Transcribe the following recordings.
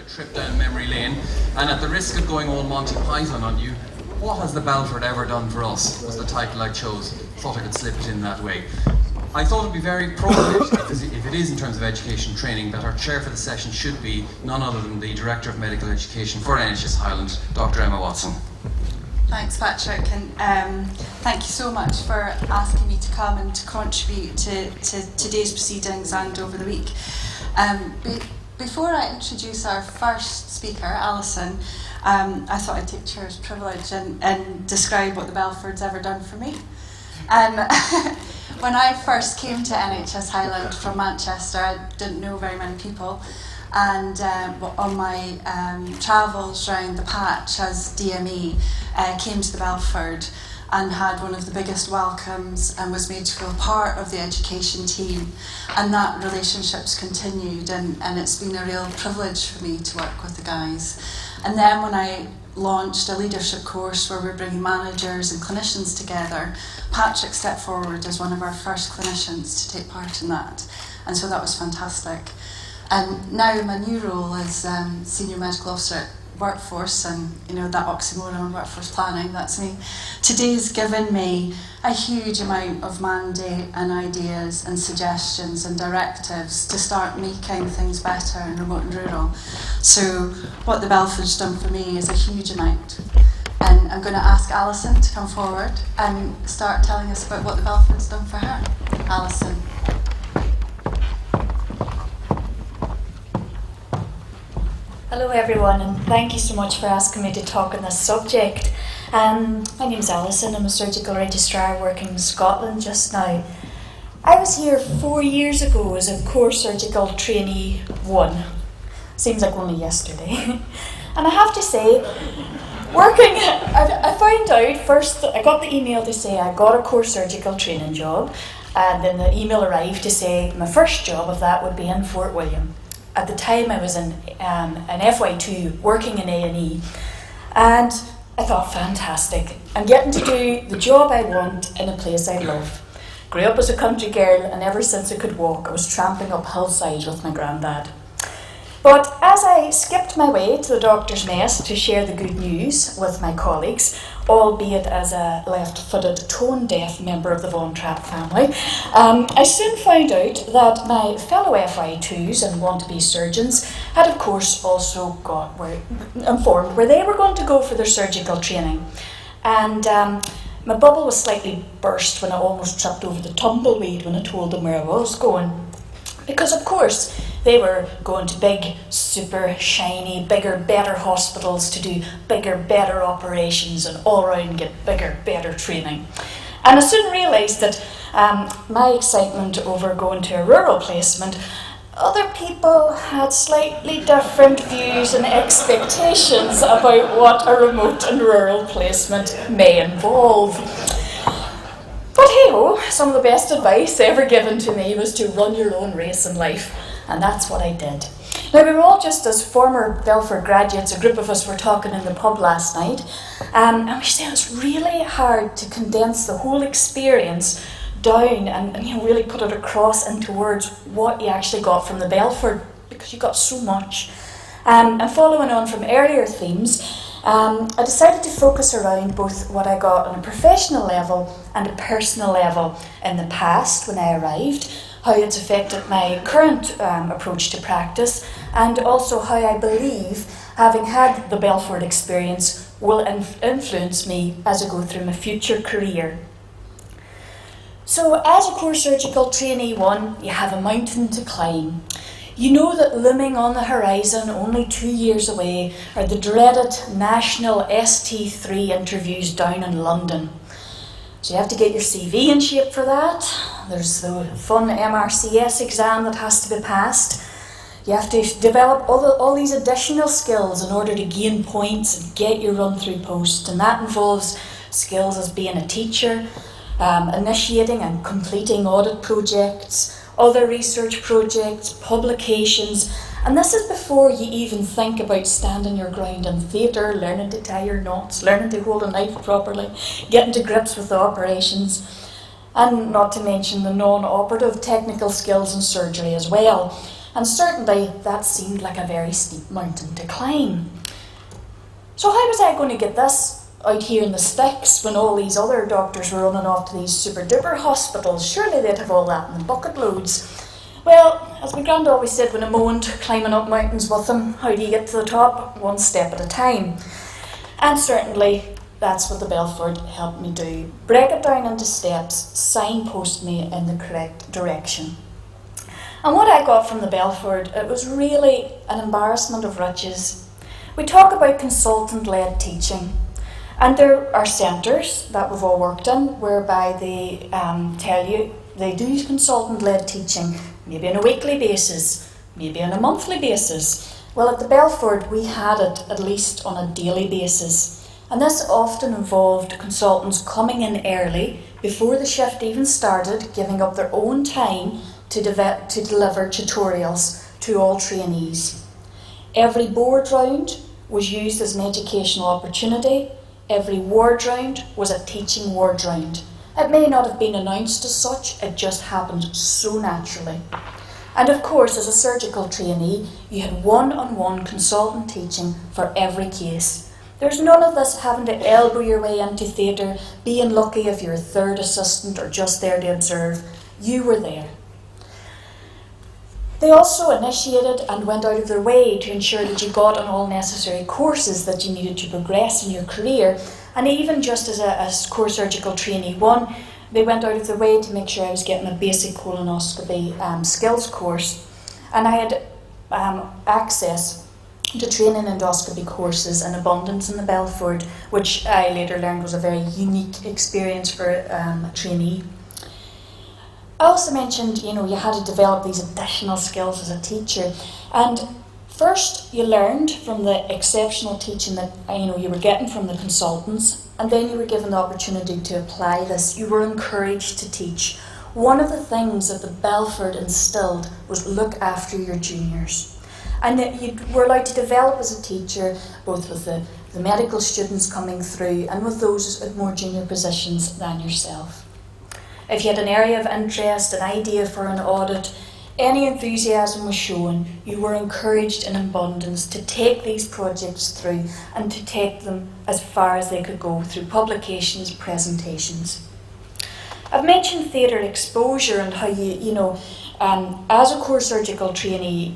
trip down memory lane, and at the risk of going all Monty Python on you, what has the Belford ever done for us was the title I chose. Thought I could slip it in that way. I thought it would be very appropriate, if it is in terms of education training, that our chair for the session should be none other than the Director of Medical Education for NHS Highland, Dr. Emma Watson. Thanks, Patrick, and thank you so much for asking me to come and to contribute to today's proceedings and over the week. Before I introduce our first speaker, Alison, I thought I'd take chair's privilege and describe what the Belford's ever done for me. When I first came to NHS Highland from Manchester, I didn't know very many people, and on my travels around the patch as DME, came to the Belford and had one of the biggest welcomes and was made to feel part of the education team, and that relationship's continued, and it's been a real privilege for me to work with the guys. And then when I launched a leadership course where we're bringing managers and clinicians together, Patrick stepped forward as one of our first clinicians to take part in that, and so that was fantastic. And now my new role as Senior Medical Officer at Workforce, and that oxymoron, workforce planning, that's me. Today's given me a huge amount of mandate and ideas and suggestions and directives to start making things better in remote and rural. So what the Belford's done for me is a huge amount. And I'm going to ask Alison to come forward and start telling us about what the Belford's done for her. Alison. Hello everyone, and thank you so much for asking me to talk on this subject. My name's Alison. I'm a surgical registrar working in Scotland just now. I was here 4 years ago as a core surgical trainee 1. Seems like only yesterday. And I have to say, I found out first that I got the email to say I got a core surgical training job, and then the email arrived to say my first job of that would be in Fort William. At the time I was in an FY2 working in A&E, and I thought, fantastic, I'm getting to do the job I want in a place I love. Grew up as a country girl, and ever since I could walk I was tramping up hillsides with my granddad. But as I skipped my way to the doctor's nest to share the good news with my colleagues, albeit as a left-footed tone-deaf member of the Von Trapp family, I soon found out that my fellow FI2s and want-to-be surgeons had of course also were informed where they were going to go for their surgical training. And my bubble was slightly burst when I almost tripped over the tumbleweed when I told them where I was going. Because of course they were going to big, super shiny, bigger, better hospitals to do bigger, better operations and all around get bigger, better training. And I soon realised that my excitement over going to a rural placement, other people had slightly different views and expectations about what a remote and rural placement may involve. But hey-ho, some of the best advice ever given to me was to run your own race in life, and that's what I did. Now, we were all just as former Belford graduates, a group of us were talking in the pub last night, and we said it's really hard to condense the whole experience down and really put it across into words what you actually got from the Belford, because you got so much. And following on from earlier themes, I decided to focus around both what I got on a professional level and a personal level in the past when I arrived, how it's affected my current approach to practice, and also how I believe having had the Belford experience will influence me as I go through my future career. So as a core surgical trainee 1, you have a mountain to climb. You know that looming on the horizon, only 2 years away, are the dreaded national ST3 interviews down in London. So you have to get your CV in shape for that. There's the fun MRCS exam that has to be passed. You have to develop all these additional skills in order to gain points and get your run-through post. And that involves skills as being a teacher, initiating and completing audit projects, other research projects, publications, and this is before you even think about standing your ground in theatre, learning to tie your knots, learning to hold a knife properly, getting to grips with the operations, and not to mention the non-operative technical skills in surgery as well. And certainly that seemed like a very steep mountain to climb. So how was I going to get this out here in the sticks when all these other doctors were running off to these super duper hospitals? Surely they'd have all that in the bucket loads. Well, as my grand always said when I moaned, climbing up mountains with them, how do you get to the top? One step at a time. And certainly that's what the Belford helped me do. Break it down into steps, signpost me in the correct direction. And what I got from the Belford, it was really an embarrassment of riches. We talk about consultant-led teaching, and there are centres that we've all worked in whereby they tell you they do consultant-led teaching, maybe on a weekly basis, maybe on a monthly basis. Well, at the Belford, we had it at least on a daily basis, and this often involved consultants coming in early, before the shift even started, giving up their own time to deliver tutorials to all trainees. Every board round was used as an educational opportunity. Every ward round was a teaching ward round. It may not have been announced as such, it just happened so naturally. And of course, as a surgical trainee, you had one-on-one consultant teaching for every case. There's none of this having to elbow your way into theatre, being lucky if you're a third assistant or just there to observe. You were there. They also initiated and went out of their way to ensure that you got on all necessary courses that you needed to progress in your career. And even just as a core surgical trainee one, they went out of their way to make sure I was getting a basic colonoscopy skills course. And I had access to training endoscopy courses in abundance in the Belford, which I later learned was a very unique experience for a trainee. I also mentioned, you had to develop these additional skills as a teacher. And first, you learned from the exceptional teaching that you were getting from the consultants, and then you were given the opportunity to apply this. You were encouraged to teach. One of the things that the Belford instilled was look after your juniors. And that you were allowed to develop as a teacher, both with the medical students coming through and with those at more junior positions than yourself. If you had an area of interest, an idea for an audit, any enthusiasm was shown, you were encouraged in abundance to take these projects through and to take them as far as they could go through publications, presentations. I've mentioned theatre exposure and how as a core surgical trainee,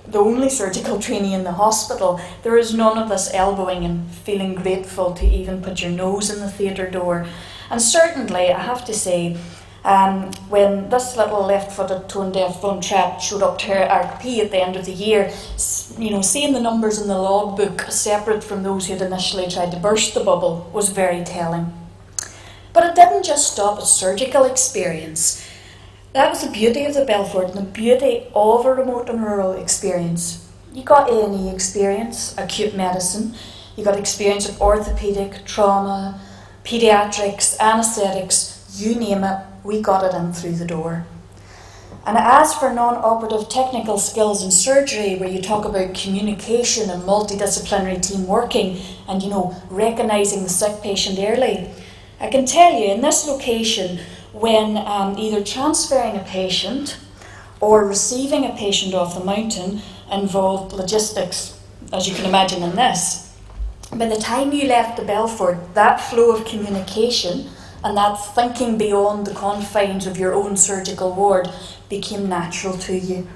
the only surgical trainee in the hospital, there is none of this elbowing and feeling grateful to even put your nose in the theatre door. And certainly, I have to say, when this little left-footed, tone-deaf von Trapp showed up to her RP at the end of the year, seeing the numbers in the logbook separate from those who had initially tried to burst the bubble was very telling. But it didn't just stop at surgical experience. That was the beauty of the Belford and the beauty of a remote and rural experience. You got A&E experience, acute medicine, you got experience of orthopaedic, trauma, paediatrics, anaesthetics, you name it, we got it in through the door. And as for non-operative technical skills in surgery, where you talk about communication and multidisciplinary team working and, recognising the sick patient early, I can tell you in this location, when either transferring a patient or receiving a patient off the mountain involved logistics, as you can imagine in this, by the time you left the Belford, that flow of communication and that thinking beyond the confines of your own surgical ward became natural to you.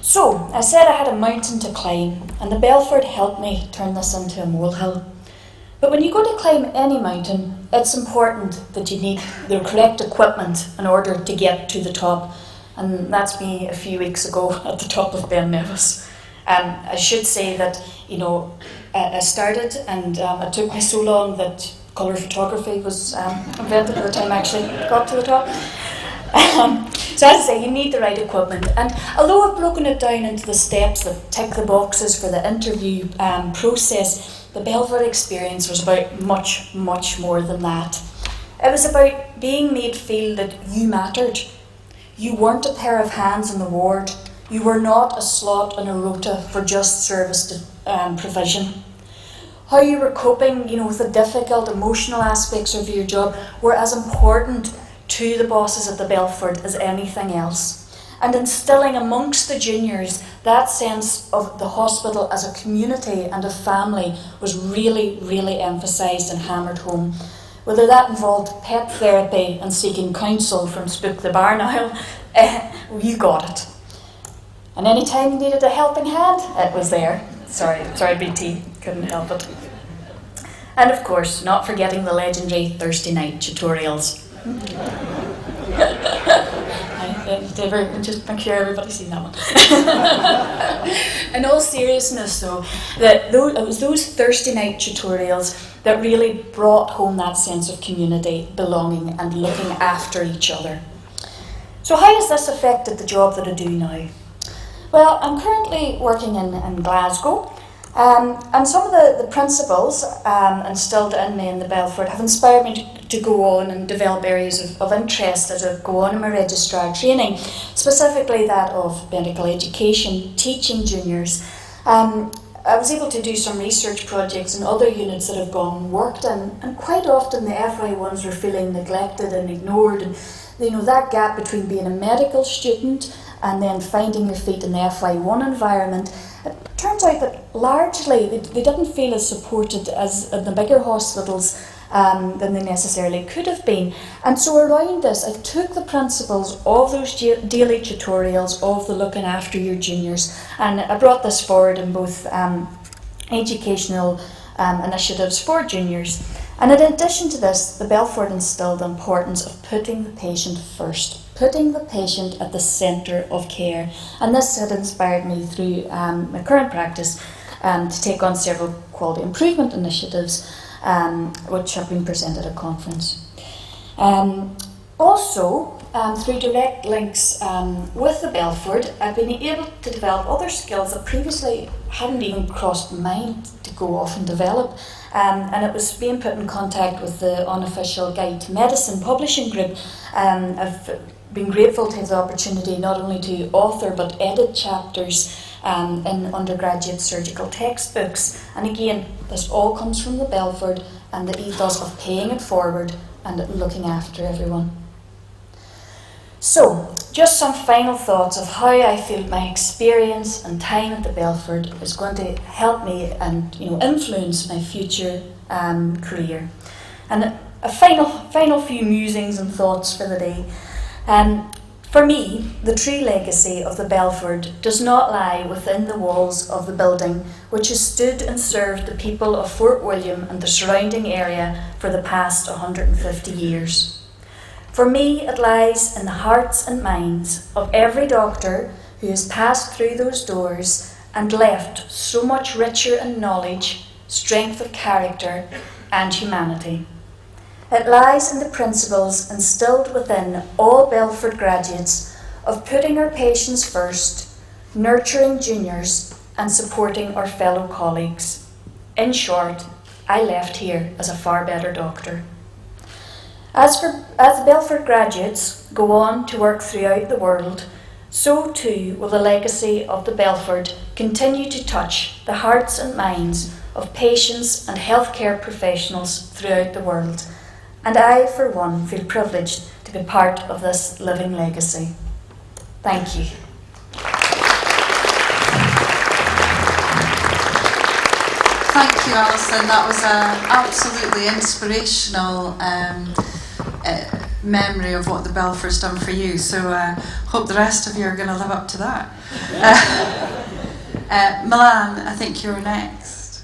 So, I said I had a mountain to climb, and the Belford helped me turn this into a molehill. But when you go to climb any mountain, it's important that you need the correct equipment in order to get to the top. And that's me a few weeks ago at the top of Ben Nevis. I should say that, I started and it took me so long that colour photography was invented by the time I actually got to the top. So as I say, you need the right equipment. And although I've broken it down into the steps that tick the boxes for the interview process, the Belford experience was about much, much more than that. It was about being made feel that you mattered. You weren't a pair of hands in the ward. You were not a slot on a rota for just service provision. How you were coping, with the difficult emotional aspects of your job were as important to the bosses at the Belford as anything else. and instilling amongst the juniors that sense of the hospital as a community and a family was really, really emphasised and hammered home. Whether that involved pet therapy and seeking counsel from Spook the Barn Owl, you got it. And any time you needed a helping hand, it was there. Sorry, BT, couldn't help it. And of course, not forgetting the legendary Thursday night tutorials. Just make sure everybody's seen that one. In all seriousness though, it was those Thursday night tutorials that really brought home that sense of community, belonging and looking after each other. So how has this affected the job that I do now? Well, I'm currently working in Glasgow, and some of the principles instilled in me in the Belford have inspired me to go on and develop areas of interest as I go on in my registrar training, specifically that of medical education, teaching juniors. I was able to do some research projects in other units that I've gone and worked in, and quite often the FY1s were feeling neglected and ignored, and that gap between being a medical student and then finding your feet in the FY1 environment. It turns out that largely they didn't feel as supported as in the bigger hospitals than they necessarily could have been. And so around this, I took the principles of those daily tutorials of the looking after your juniors, and I brought this forward in both educational initiatives for juniors. And in addition to this, the Belford instilled the importance of putting the patient first, putting the patient at the centre of care. And this had inspired me through my current practice to take on several quality improvement initiatives, which have been presented at conference. Also, through direct links with the Belford, I've been able to develop other skills that previously hadn't even crossed my mind to go off and develop. And it was being put in contact with the unofficial Guide to Medicine publishing group. I've been grateful to have the opportunity not only to author but edit chapters in undergraduate surgical textbooks. And again, this all comes from the Belford and the ethos of paying it forward and looking after everyone. So, just some final thoughts of how I feel my experience and time at the Belford is going to help me and influence my future career. And a final few musings and thoughts for the day. For me, the true legacy of the Belford does not lie within the walls of the building, which has stood and served the people of Fort William and the surrounding area for the past 150 years. For me, it lies in the hearts and minds of every doctor who has passed through those doors and left so much richer in knowledge, strength of character, and humanity. It lies in the principles instilled within all Belford graduates of putting our patients first, nurturing juniors, and supporting our fellow colleagues. In short, I left here as a far better doctor. As Belford graduates go on to work throughout the world, so too will the legacy of the Belford continue to touch the hearts and minds of patients and healthcare professionals throughout the world. And I, for one, feel privileged to be part of this living legacy. Thank you. Thank you, Alison. That was an absolutely inspirational memory of what the Belford's done for you. So hope the rest of you are going to live up to that. Milan, I think you're next.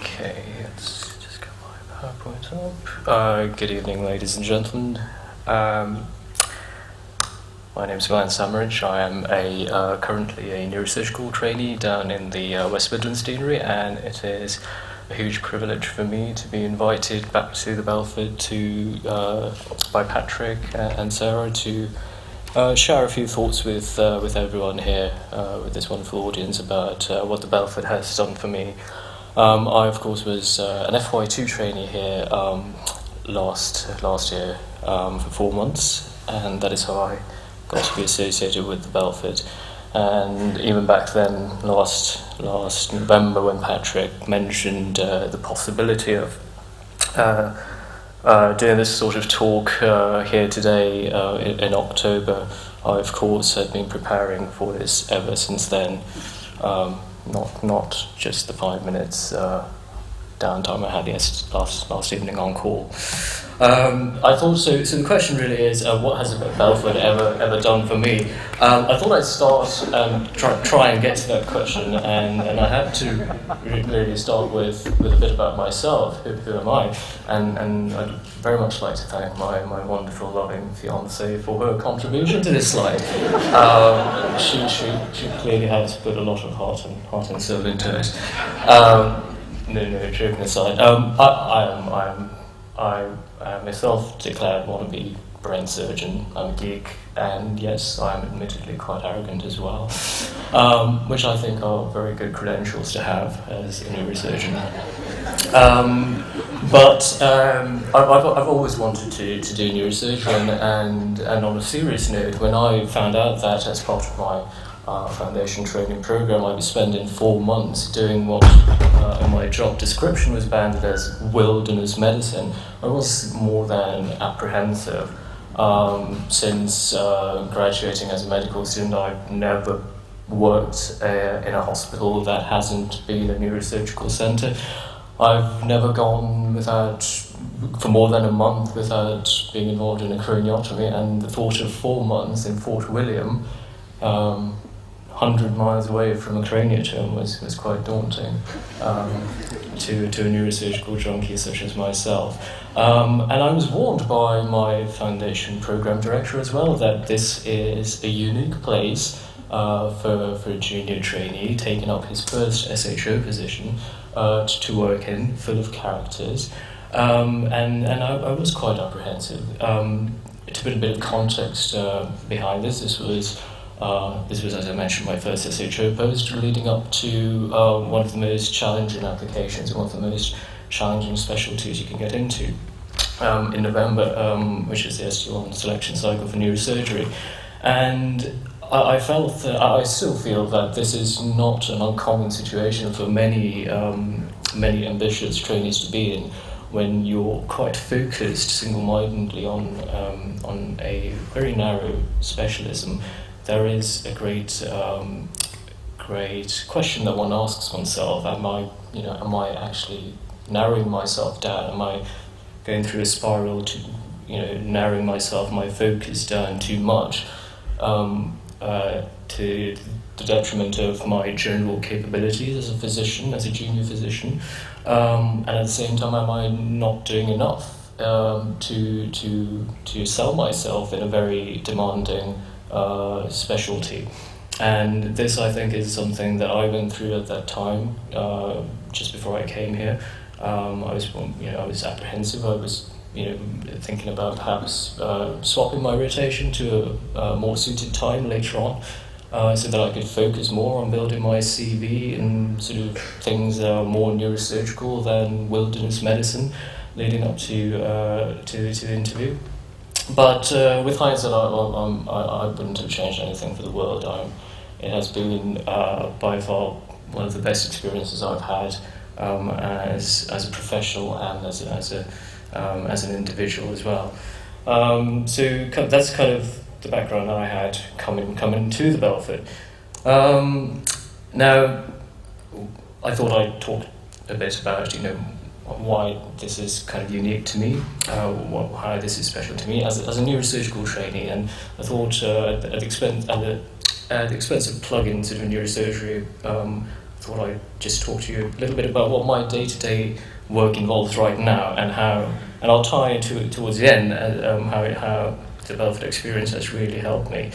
Okay, let's just get my PowerPoint up. Good evening, ladies and gentlemen. My name is Milan Samarage. I am currently a neurosurgical trainee down in the West Midlands Deanery, and it is a huge privilege for me to be invited back to the Belford by Patrick and Sarah to share a few thoughts with everyone here, with this wonderful audience, about what the Belford has done for me. I, of course, was an FY2 trainee here last year for 4 months, and that is how I got to be associated with the Belford. And even back then, last November, when Patrick mentioned the possibility of doing this sort of talk here today in October, I of course had been preparing for this ever since then. Not just the 5 minutes downtime I had last evening on call. I thought so. The question really is, what has Belford ever done for me? I thought I'd start try and get to that question, and I had to really start with a bit about myself. Who am I? And I'd very much like to thank my wonderful, loving fiancée for her contribution to this slide. She clearly has put a lot of heart and soul into it. No, joking aside. I am a self-declared wannabe brain surgeon. I'm a geek, and yes, I'm admittedly quite arrogant as well, which I think are very good credentials to have as a neurosurgeon. But I've always wanted to do neurosurgery, and on a serious note, when I found out that as part of my foundation training program, I'd be spending 4 months doing what in my job description was banded as wilderness medicine, I was more than apprehensive. Since graduating as a medical student, I've never worked in a hospital that hasn't been a neurosurgical centre. I've never gone for more than a month without being involved in a craniotomy, and the thought of 4 months in Fort William, 100 miles away from a craniotomy, was quite daunting to a neurosurgical junkie such as myself. And I was warned by my foundation program director as well that this is a unique place for a junior trainee taking up his first SHO position to work in, full of characters. And I was quite apprehensive. To put a bit of context behind this, this was, as I mentioned, my first SHO post, leading up to one of the most challenging applications, one of the most challenging specialties you can get into in November, which is the ST1 selection cycle for neurosurgery. And I still feel that this is not an uncommon situation for many ambitious trainees to be in, when you're quite focused single-mindedly on a very narrow specialism. There is a great question that one asks oneself: Am I actually narrowing myself down? Am I going through a spiral to, narrowing my focus down too much, to the detriment of my general capabilities as a physician, as a junior physician, and at the same time, am I not doing enough to sell myself in a very demanding specialty? And this, I think, is something that I went through at that time, just before I came here. I was apprehensive. I was, thinking about perhaps swapping my rotation to a more suited time later on, so that I could focus more on building my CV and sort of things that are more neurosurgical than wilderness medicine, leading up to the interview. But with hindsight, I wouldn't have changed anything for the world. It has been by far one of the best experiences I've had as a professional and as an individual as well. So that's kind of the background I had coming to the Belford. Now, I thought I'd talk a bit about why this is kind of unique to me, how this is special to me as a neurosurgical trainee, and I thought at the expense of plugging sort of neurosurgery, I thought I'd just talk to you a little bit about what my day-to-day work involves right now, and I'll tie into it towards the end, how the Belford experience has really helped me.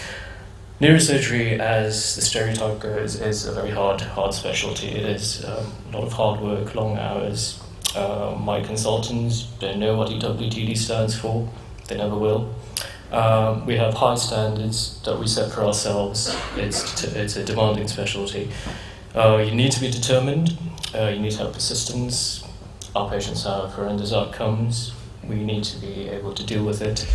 Neurosurgery, as the stereotype goes, is a very hard specialty. It is a lot of hard work, long hours. My consultants don't know what EWTD stands for. They never will. We have high standards that we set for ourselves. It's a demanding specialty. You need to be determined. You need to have persistence. Our patients have horrendous outcomes. We need to be able to deal with it.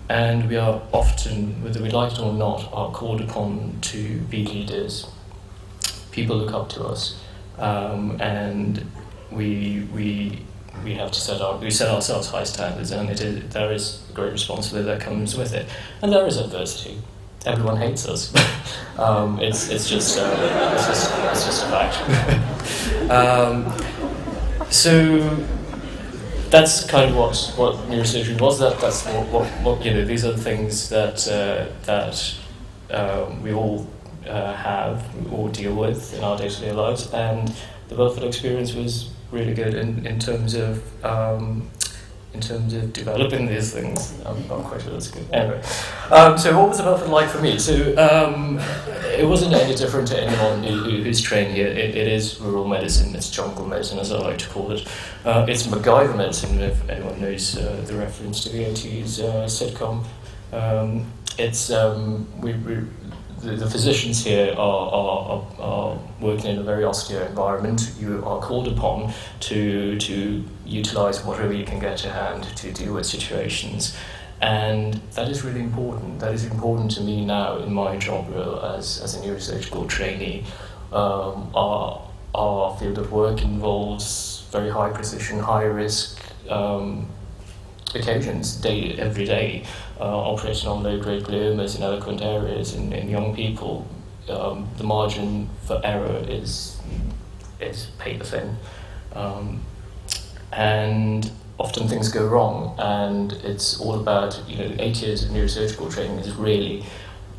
and we are often, whether we like it or not, are called upon to be leaders. People look up to us, and we have to set ourselves high standards, and there is a great responsibility that comes with it, and there is adversity. Everyone hates us. It's just a fact. So that's kind of what neurosurgery was. That's what these are the things that we all we all deal with in our day-to-day lives, and the Belford experience was really good in terms of developing these things. I'm not quite sure that's good. Anyway, so what was the Belford like for me? So it wasn't any different to anyone who's trained here. It is rural medicine. It's jungle medicine, as I like to call it. It's MacGyver medicine, if anyone knows the reference to the 80s sitcom. The physicians here are working in a very austere environment. You are called upon to utilise whatever you can get to hand to deal with situations, and that is really important. That is important to me now in my job role as a neurosurgical trainee. Our field of work involves very high precision, high risk occasions, every day, operating on low-grade gliomas in eloquent areas in young people. The margin for error is paper thin, and often things go wrong. And it's all about 8 years of neurosurgical training is really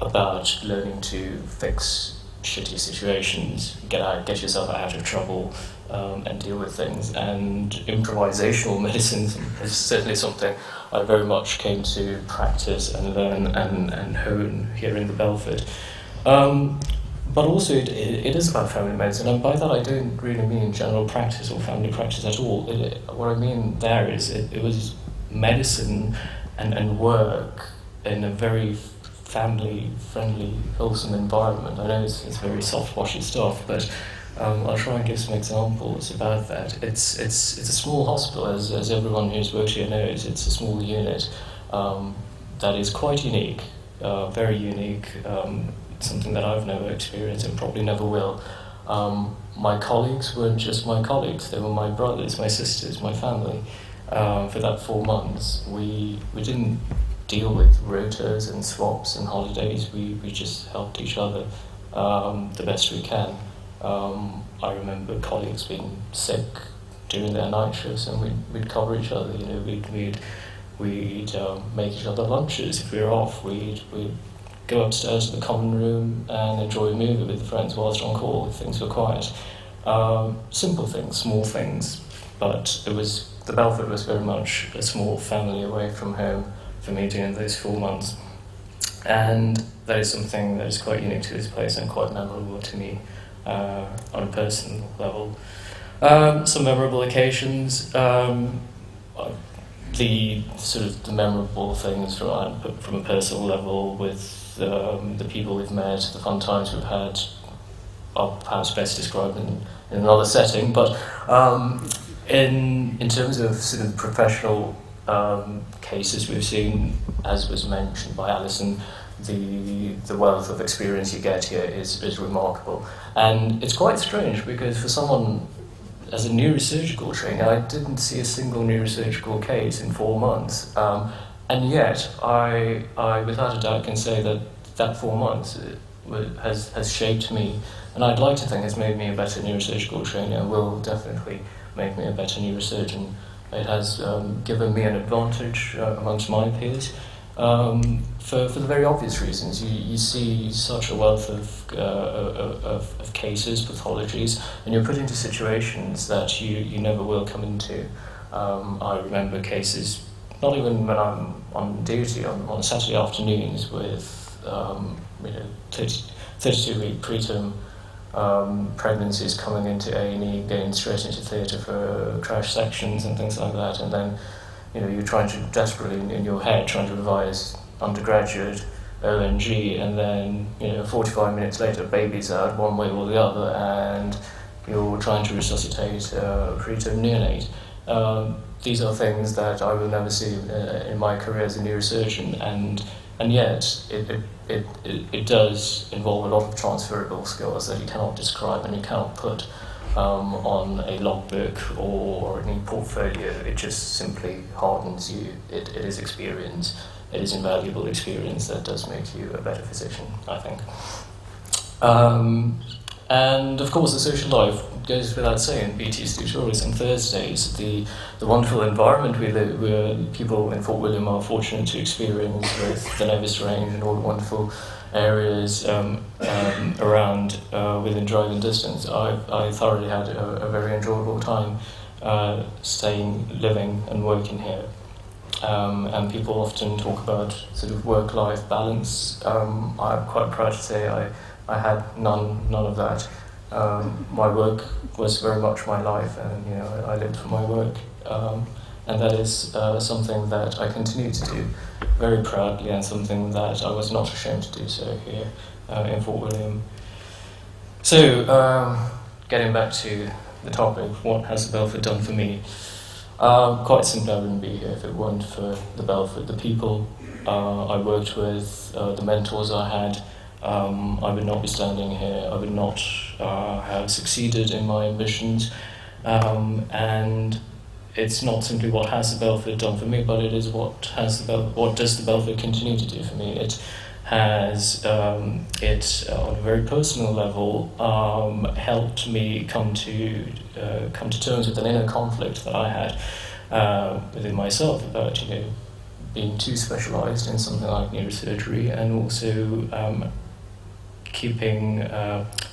about learning to fix shitty situations, get yourself out of trouble, and deal with things. And improvisational medicine is certainly something I very much came to practice and learn and hone here in the Belford. But also it is about family medicine, and by that I don't really mean general practice or family practice at all. What I mean there is it was medicine and work in a very family-friendly, wholesome environment. I know it's very soft-washy stuff, but I'll try and give some examples about that. It's a small hospital, as everyone who's worked here knows. It's a small unit that is quite unique, very unique, something that I've never experienced and probably never will. My colleagues weren't just my colleagues, they were my brothers, my sisters, my family. For that 4 months, we didn't deal with rotas and swaps and holidays. We just helped each other the best we can. I remember colleagues being sick during their night shifts, and we'd cover each other. We'd make each other lunches if we were off. We'd go upstairs to the common room and enjoy a movie with the friends whilst on call if things were quiet. Simple things, small things, but the Belford was very much a small family away from home for me during those 4 months, and that is something that is quite unique to this place and quite memorable to me on a personal level. Some memorable occasions, the memorable things from a personal level with the people we've met, the fun times we've had, are perhaps best described in another setting. But in terms of sort of professional cases we've seen, as was mentioned by Alison, the wealth of experience you get here is remarkable. And it's quite strange because for someone as a neurosurgical trainee, I didn't see a single neurosurgical case in 4 months. And yet, I without a doubt can say that 4 months has shaped me, and I'd like to think has made me a better neurosurgical trainer and will definitely make me a better neurosurgeon. It has given me an advantage amongst my peers for the very obvious reasons. You see such a wealth of cases, pathologies, and you're put into situations that you never will come into. I remember cases, not even when I'm on duty, on Saturday afternoons with 32-week preterm pregnancies coming into A&E, going straight into theatre for crash sections and things like that, and then you're trying to desperately in your head trying to revise undergraduate ONG, and then 45 minutes later baby's out one way or the other, and you're trying to resuscitate a preterm neonate. these are things that I will never see in my career as a neurosurgeon, and yet it does involve a lot of transferable skills that you cannot describe and you cannot put on a logbook or any portfolio. It just simply hardens you. It is experience. It is invaluable experience that does make you a better physician, I think. And of course the social life goes without saying. BT's tutorials on Thursdays, the wonderful environment we live, where people in Fort William are fortunate to experience with the Nevis Range and all the wonderful areas around within driving distance. I thoroughly had a very enjoyable time living and working here. And people often talk about sort of work-life balance. I'm quite proud to say I had none of that. My work was very much my life, and I lived for my work, and that is something that I continue to do very proudly, and something that I was not ashamed to do so here in Fort William. So, getting back to the topic, what has Belford done for me? Quite simply, I wouldn't be here if it weren't for the Belford, the people I worked with, the mentors I had. I would not be standing here. I would not have succeeded in my ambitions. And it's not simply what has the Belford done for me, but it is what does the Belford continue to do for me. It has, on a very personal level, helped me come to terms with an inner conflict that I had within myself about, being too specialised in something like neurosurgery, and also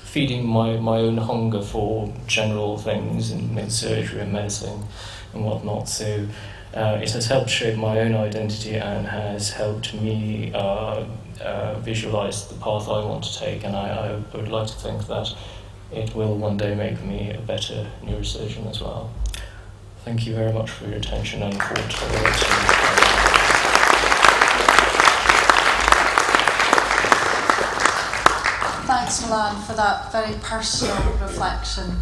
feeding my own hunger for general things in surgery and medicine and whatnot. So it has helped shape my own identity and has helped me visualise the path I want to take, and I would like to think that it will one day make me a better neurosurgeon as well. Thank you very much for your attention, and look forward to Thanks, Milan, for that very personal reflection.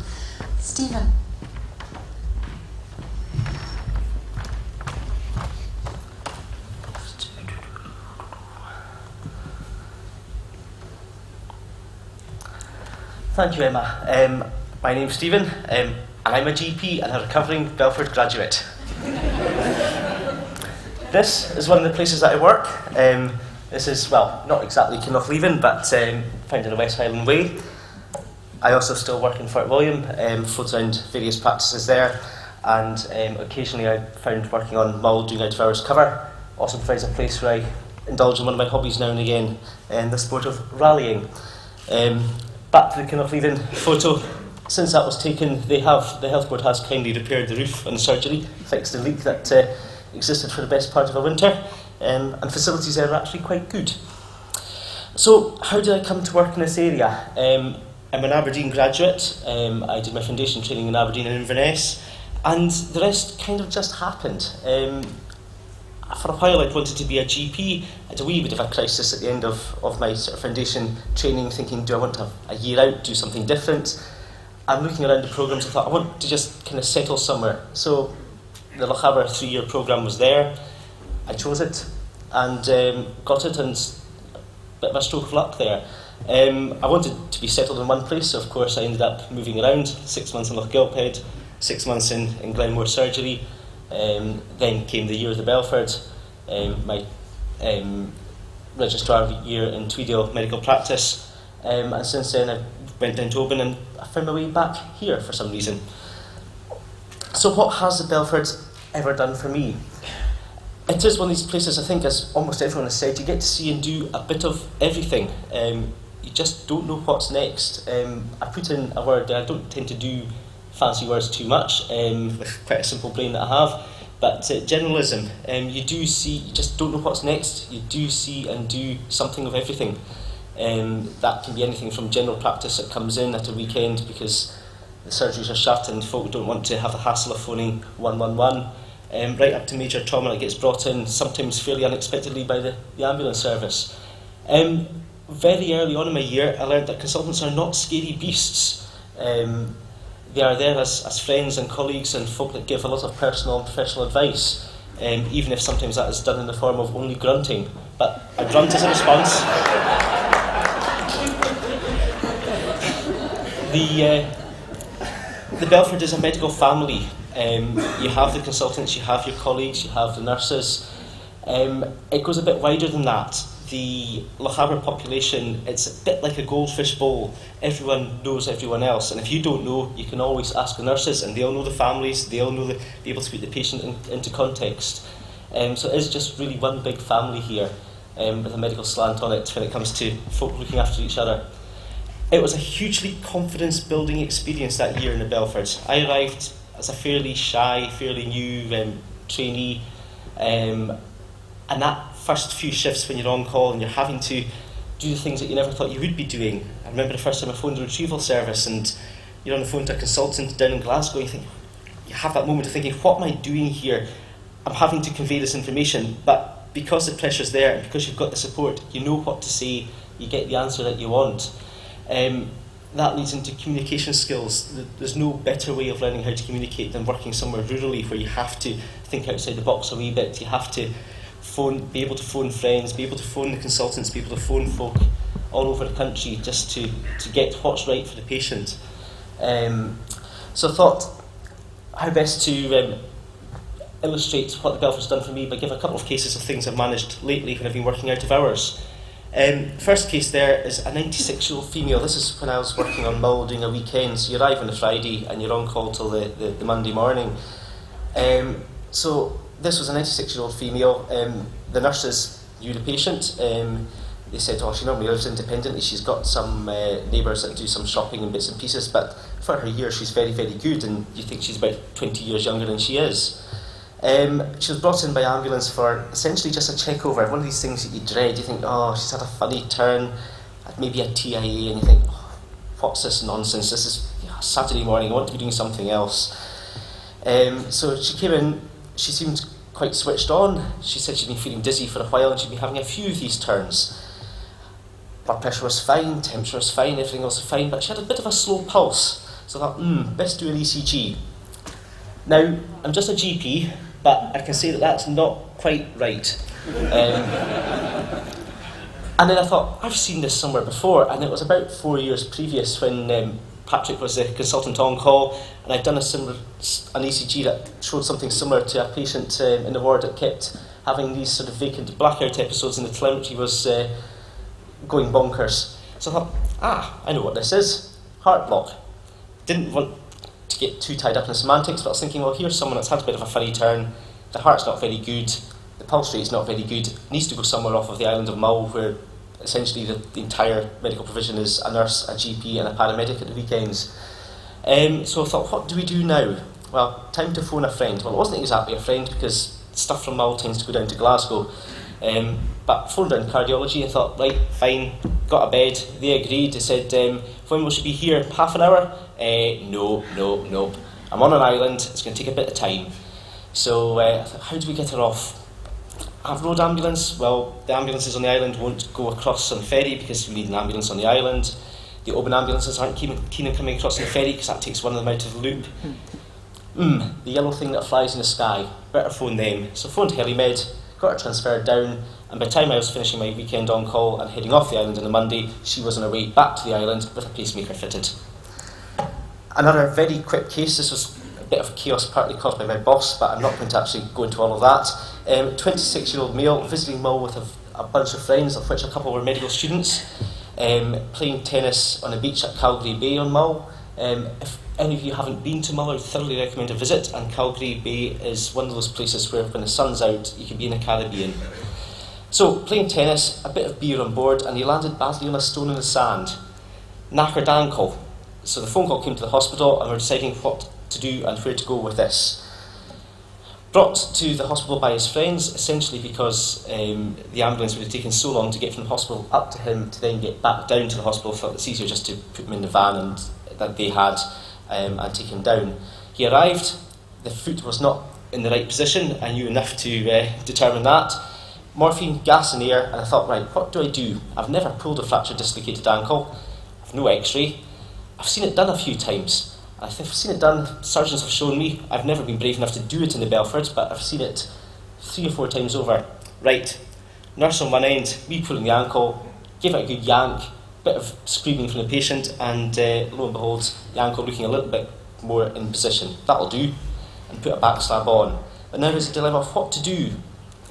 Stephen. Thank you, Emma. My name's Stephen, and I'm a GP and a recovering Belford graduate. This is one of the places that I work. This is, well, not exactly Kinlochleven, but found in the West Highland Way. I also still work in Fort William, float around various practices there, and occasionally I found working on Mull doing out-of-hours cover also provides a place where I indulge in one of my hobbies now and again, the sport of rallying. Back to the Kinlochleven photo. Since that was taken, the health board has kindly repaired the roof and surgery, fixed the leak that existed for the best part of a winter, and facilities there are actually quite good. So, how did I come to work in this area? I'm an Aberdeen graduate. I did my foundation training in Aberdeen and Inverness, and the rest kind of just happened. For a while I'd wanted to be a GP. I had a wee bit of a crisis at the end of my sort of foundation training, thinking, do I want to have a year out, do something different? And looking around the programmes, I thought, I want to just kind of settle somewhere. So the Lochaber 3-year programme was there. I chose it and got it, and a bit of a stroke of luck there. I wanted to be settled in one place, so of course I ended up moving around. 6 months in Lochgilphead, 6 months in Glenmore surgery. Then came the year of the Belford, my Registrar year in Tweedale medical practice, and since then I went down to Elgin and I found my way back here for some reason. So what has the Belford ever done for me? It is one of these places, I think, as almost everyone has said, you get to see and do a bit of everything. You just don't know what's next. I put in a word that I don't tend to do fancy words too much, with quite a simple brain that I have, but generalism. You just don't know what's next. You do see and do something of everything. That can be anything from general practice that comes in at a weekend because the surgeries are shut and folk don't want to have the hassle of phoning 111, right up to major trauma that gets brought in, sometimes fairly unexpectedly by the ambulance service. Very early on in my year, I learned that consultants are not scary beasts. they are there as friends and colleagues and folk that give a lot of personal and professional advice, even if sometimes that is done in the form of only grunting. But I grunt as a response. The Belford is a medical family. You have the consultants, you have your colleagues, you have the nurses. It goes a bit wider than that. The Lochaber population, it's a bit like a goldfish bowl. Everyone knows everyone else, and if you don't know, you can always ask the nurses, and they all know the families, they all know be able to put the patient into context. So it is just really one big family here, with a medical slant on it when it comes to folk looking after each other. It was a hugely confidence-building experience that year in the Belfords. I arrived as a fairly shy, fairly new trainee, and that first few shifts when you're on call and you're having to do the things that you never thought you would be doing. I remember the first time I phoned the retrieval service and you're on the phone to a consultant down in Glasgow and you have that moment of thinking, what am I doing here? I'm having to convey this information, but because the pressure's there and because you've got the support, you know what to say, you get the answer that you want. That leads into communication skills. There's no better way of learning how to communicate than working somewhere rurally where you have to think outside the box a wee bit. You have to be able to phone friends, be able to phone the consultants, be able to phone folk all over the country just to get what's right for the patient. So I thought how best to illustrate what the Belford's done for me by giving a couple of cases of things I've managed lately when I've been working out of hours. First case there is a 96-year-old female. This is when I was working on Mull doing a weekend, so you arrive on a Friday and you're on call till the Monday morning. So this was a 96-year-old female. The nurses knew the patient. They said, she normally lives independently. She's got some neighbours that do some shopping and bits and pieces, but for her year she's very, very good, and you think she's about 20 years younger than she is. She was brought in by ambulance for essentially just a check-over. One of these things that you dread. You think, she's had a funny turn, maybe a TIA, and you think, what's this nonsense? This is Saturday morning, I want to be doing something else. So she came in, she seemed quite switched on. She said she'd been feeling dizzy for a while and she'd been having a few of these turns. Blood pressure was fine, temperature was fine, everything else was fine, but she had a bit of a slow pulse. So I thought, best do an ECG. Now, I'm just a GP, but I can say that that's not quite right. And then I thought, I've seen this somewhere before, and it was about 4 years previous when Patrick was the consultant on call, and I'd done an ECG that showed something similar to a patient in the ward that kept having these sort of vacant blackout episodes, and the telemetry was going bonkers. So I thought, I know what this is. Heart block. Didn't want to get too tied up in semantics, but I was thinking, well, here's someone that's had a bit of a funny turn, the heart's not very good, the pulse rate's not very good, needs to go somewhere off of the island of Mull where essentially the entire medical provision is a nurse, a GP and a paramedic at the weekends. So I thought, what do we do now? Well, time to phone a friend. Well, it wasn't exactly a friend because stuff from Mull tends to go down to Glasgow. But phoned down cardiology and thought, right, fine, got a bed. They agreed. They said, when will she be here? Half an hour? No. I'm on an island, it's going to take a bit of time. So I thought, how do we get her off? Have road ambulance? Well, the ambulances on the island won't go across on the ferry because we need an ambulance on the island. The open ambulances aren't keen on coming across on the ferry because that takes one of them out of the loop. The yellow thing that flies in the sky, better phone them. So phoned Helimed, got her transferred down, and by the time I was finishing my weekend on call and heading off the island on the Monday, she was on her way back to the island with a pacemaker fitted. Another very quick case. This was a bit of chaos partly caused by my boss, but I'm not going to actually go into all of that. 26-year-old male visiting Mull with a bunch of friends, of which a couple were medical students, playing tennis on a beach at Calgary Bay on Mull. If any of you haven't been to Mull, I would thoroughly recommend a visit, and Calgary Bay is one of those places where when the sun's out you can be in the Caribbean. So, playing tennis, a bit of beer on board, and he landed badly on a stone in the sand. Knackered ankle. So the phone call came to the hospital and we're deciding what to do and where to go with this. Brought to the hospital by his friends, essentially because the ambulance would have taken so long to get from the hospital up to him to then get back down to the hospital. Thought it's easier just to put him in the van that they had and take him down. He arrived, the foot was not in the right position. I knew enough to determine that. Morphine, gas and air, and I thought, right, what do I do? I've never pulled a fractured dislocated ankle, I've no x-ray, I've seen it done a few times. I've seen it done, surgeons have shown me. I've never been brave enough to do it in the Belford, but I've seen it 3 or 4 times over. Right, nurse on one end, me pulling the ankle, give it a good yank, bit of screaming from the patient, and lo and behold, the ankle looking a little bit more in position. That'll do, and put a back slab on. But now there's a dilemma of what to do.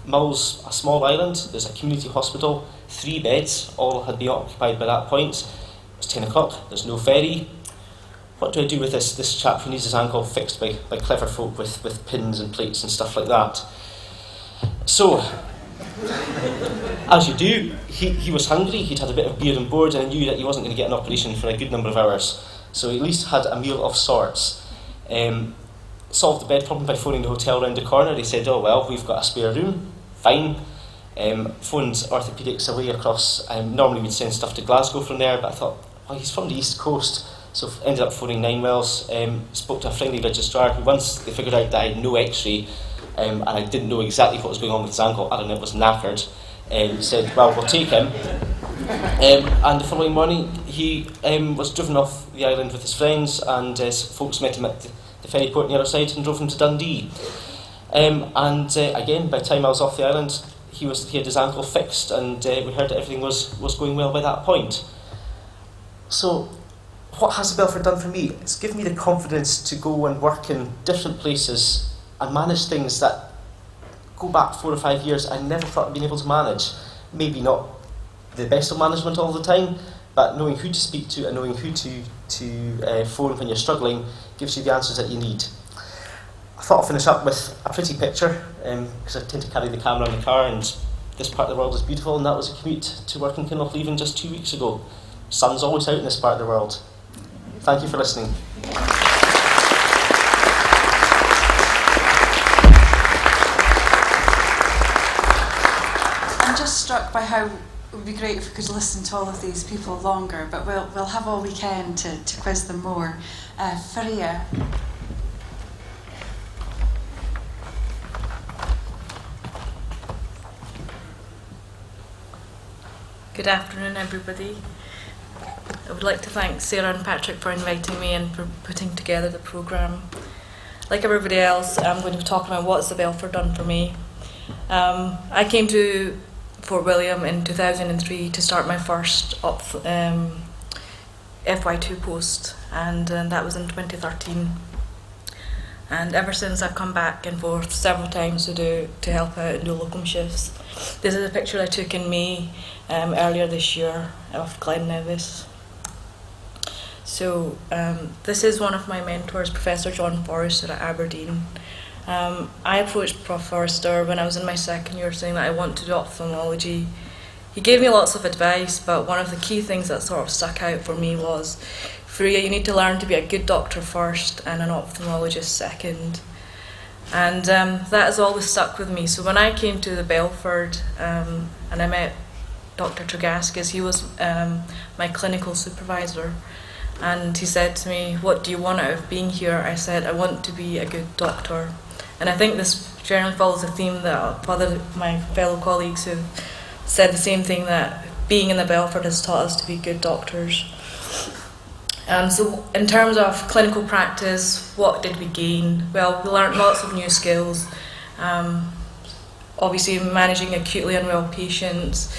Mull's a small island, there's a community hospital, 3 beds, all had been occupied by that point. It's 10 o'clock, there's no ferry. What do I do with this chap who needs his ankle fixed by clever folk with pins and plates and stuff like that? So, as you do, he was hungry, he'd had a bit of beer on board, and I knew that he wasn't going to get an operation for a good number of hours. So he at least had a meal of sorts. Solved the bed problem by phoning the hotel round the corner. They said, oh well, we've got a spare room, fine. Phoned orthopaedics away across. Normally we'd send stuff to Glasgow from there, but I thought, well, he's from the East Coast, so ended up phoning Ninewells. Spoke to a friendly registrar who, once they figured out that I had no x-ray and I didn't know exactly what was going on with his ankle, I don't know, it was knackered, said, well, we'll take him. And the following morning he was driven off the island with his friends, and folks met him at the ferry port on the other side and drove him to Dundee. Again, by the time I was off the island, he had his ankle fixed, and we heard that everything was going well by that point. So, what has the Belford done for me? It's given me the confidence to go and work in different places and manage things that go back 4 or 5 years I never thought I'd been able to manage. Maybe not the best of management all the time, but knowing who to speak to and knowing who to phone when you're struggling gives you the answers that you need. I thought I'd finish up with a pretty picture, because I tend to carry the camera in the car, and this part of the world is beautiful, and that was a commute to work in Kinlochleven just 2 weeks ago. Sun's always out in this part of the world. Thank you for listening. I'm just struck by how it would be great if we could listen to all of these people longer, but we'll have all weekend to quiz them more. Farihah. Good afternoon, everybody. I would like to thank Sarah and Patrick for inviting me and for putting together the programme. Like everybody else, I'm going to be talking about what's the Belford done for me. I came to Fort William in 2003 to start my first FY2 post, and that was in 2013. And ever since, I've come back and forth several times to help out and do locum shifts. This is a picture I took in May earlier this year of Glen Nevis. So this is one of my mentors, Professor John Forrester at Aberdeen. I approached Prof Forrester when I was in my second year saying that I want to do ophthalmology. He gave me lots of advice, but one of the key things that sort of stuck out for me was, Farihah, you need to learn to be a good doctor first and an ophthalmologist second. And that has always stuck with me. So when I came to the Belford and I met Dr. Tregaskis, he was my clinical supervisor. And he said to me, what do you want out of being here? I said, I want to be a good doctor. And I think this generally follows a theme that my fellow colleagues have said the same thing, that being in the Belford has taught us to be good doctors. So in terms of clinical practice, what did we gain? Well, we learned lots of new skills. Obviously managing acutely unwell patients,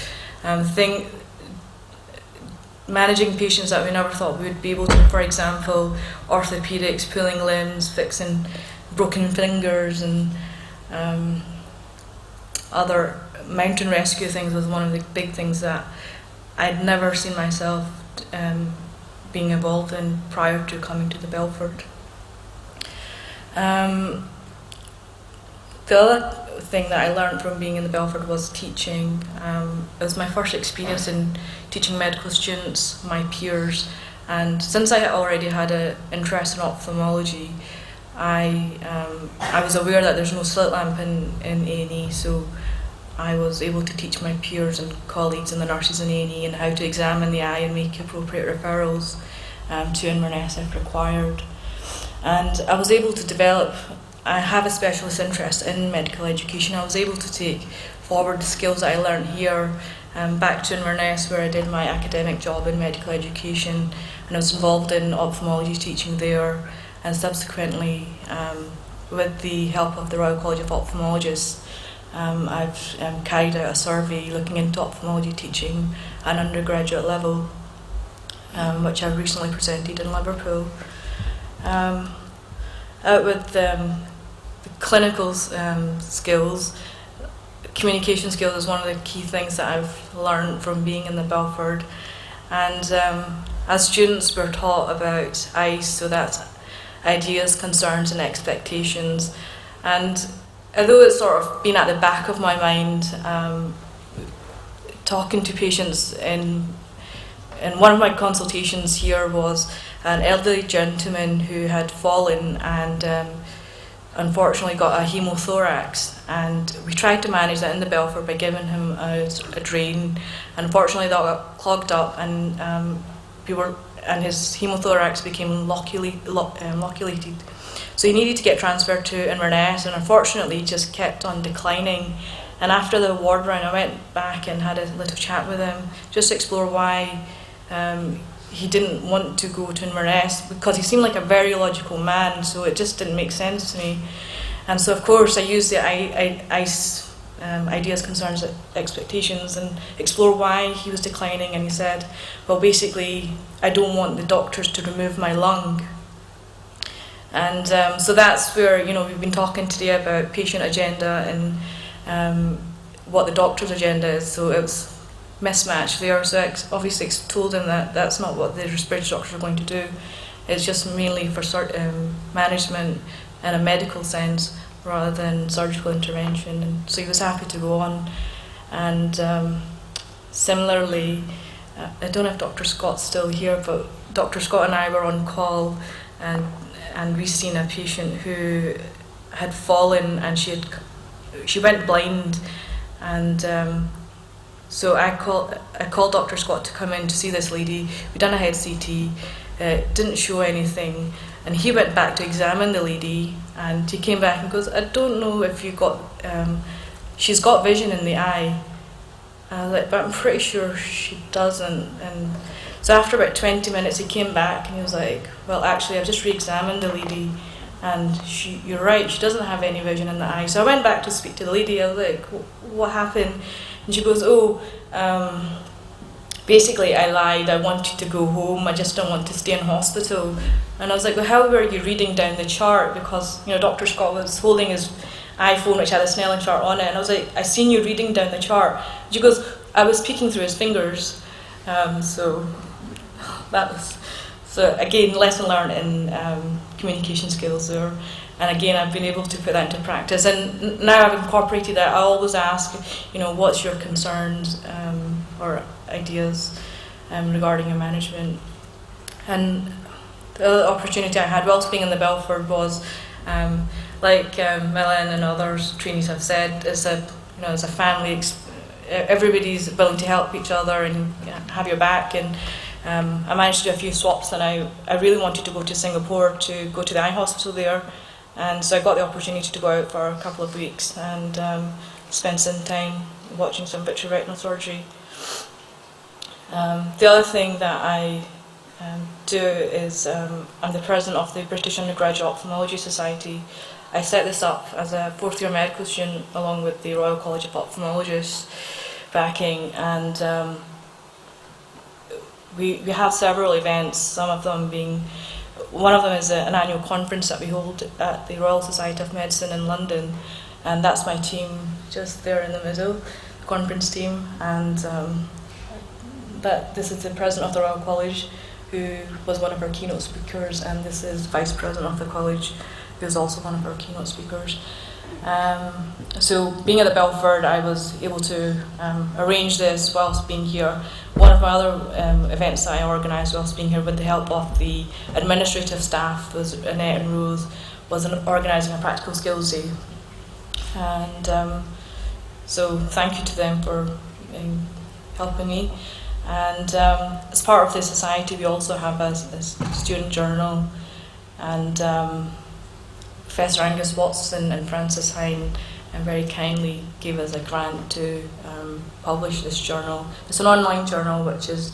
managing patients that we never thought we would be able to, for example, orthopaedics, pulling limbs, fixing broken fingers, and other mountain rescue things was one of the big things that I'd never seen myself being involved in prior to coming to the Belford. The other thing that I learned from being in the Belford was teaching. It was my first experience in teaching medical students, my peers, and since I already had an interest in ophthalmology, I was aware that there's no slit lamp in A&E, so I was able to teach my peers and colleagues and the nurses in A&E and how to examine the eye and make appropriate referrals to Inverness if required. And I was able to develop I have a specialist interest in medical education. I was able to take forward the skills that I learned here back to Inverness, where I did my academic job in medical education, and I was involved in ophthalmology teaching there, and subsequently with the help of the Royal College of Ophthalmologists, I've carried out a survey looking into ophthalmology teaching at undergraduate level, which I've recently presented in Liverpool. With the clinical skills, communication skills is one of the key things that I've learned from being in the Belford. And as students, we're taught about ICE, so that's ideas, concerns and expectations. And although it's sort of been at the back of my mind, talking to patients in one of my consultations here was an elderly gentleman who had fallen and unfortunately got a hemothorax, and we tried to manage that in the Belford by giving him a drain. Unfortunately that got clogged up, and his hemothorax became loculated. So he needed to get transferred to Inverness, and unfortunately he just kept on declining. And after the ward round, I went back and had a little chat with him, just to explore why he didn't want to go to Inverness, because he seemed like a very logical man, so it just didn't make sense to me. And so of course I used the ICE ideas, concerns, expectations, and explore why he was declining. And he said, well, basically I don't want the doctors to remove my lung. And so that's where, we've been talking today about patient agenda and what the doctor's agenda is. So it was mismatch there. So I obviously told him that that's not what the respiratory doctors are going to do. It's just mainly for management in a medical sense rather than surgical intervention. And so he was happy to go on. And similarly, I don't know if Dr. Scott's still here, but Dr. Scott and I were on call, and we seen a patient who had fallen, and she went blind, and so I called Dr. Scott to come in to see this lady. We done a head CT, didn't show anything, and he went back to examine the lady, and he came back and goes, I don't know if you got, she's got vision in the eye. And I was like, but I'm pretty sure she doesn't. And so after about 20 minutes he came back and he was like, well, actually I've just re-examined the lady, and you're right, she doesn't have any vision in the eye. So I went back to speak to the lady. I was like, what happened? And she goes, basically I lied, I wanted to go home, I just don't want to stay in hospital. And I was like, well, how were you reading down the chart? Because Dr. Scott was holding his iPhone which had a Snelling chart on it, and I was like, I seen you reading down the chart. And she goes, I was peeking through his fingers. So again, lesson learned in communication skills there. And again, I've been able to put that into practice. And now I've incorporated that. I always ask, what's your concerns or ideas regarding your management. And the other opportunity I had whilst being in the Belford was, like Milan and others trainees have said, it's a family. Everybody's willing to help each other and have your back. And I managed to do a few swaps, and I really wanted to go to Singapore to go to the eye hospital there. And so I got the opportunity to go out for a couple of weeks and spend some time watching some vitreoretinal surgery. The other thing that I do is I'm the president of the British Undergraduate Ophthalmology Society. I set this up as a fourth-year medical student along with the Royal College of Ophthalmologists backing, and we have several events, some of them being, one of them is an annual conference that we hold at the Royal Society of Medicine in London, and that's my team just there in the middle, the conference team. And this is the president of the Royal College, who was one of our keynote speakers, and this is vice president of the college, who is also one of our keynote speakers. So being at the Belford, I was able to arrange this whilst being here. One of my other events that I organised whilst being here with the help of the administrative staff, was Annette and Rose, was organising a practical skills day. And so thank you to them for helping me. And as part of the society, we also have a student journal, and Professor Angus Watson and Francis Hine very kindly gave us a grant to publish this journal. It's an online journal which is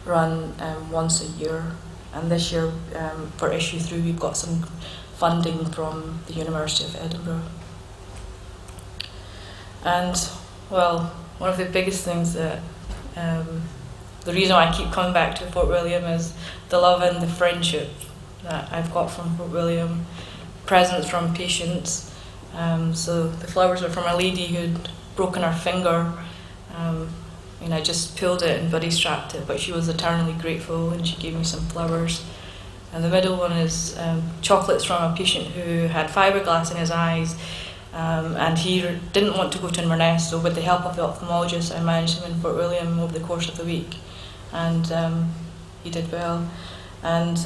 run once a year, and this year for issue 3 we've got some funding from the University of Edinburgh. And well, one of the biggest things that the reason why I keep coming back to Fort William is the love and the friendship that I've got from Fort William, presents from patients. So the flowers are from a lady who'd broken her finger, and I just peeled it and buddy strapped it, but she was eternally grateful and she gave me some flowers. And the middle one is chocolates from a patient who had fiberglass in his eyes, and he didn't want to go to Inverness, so with the help of the ophthalmologist I managed him in Fort William over the course of the week, and he did well. And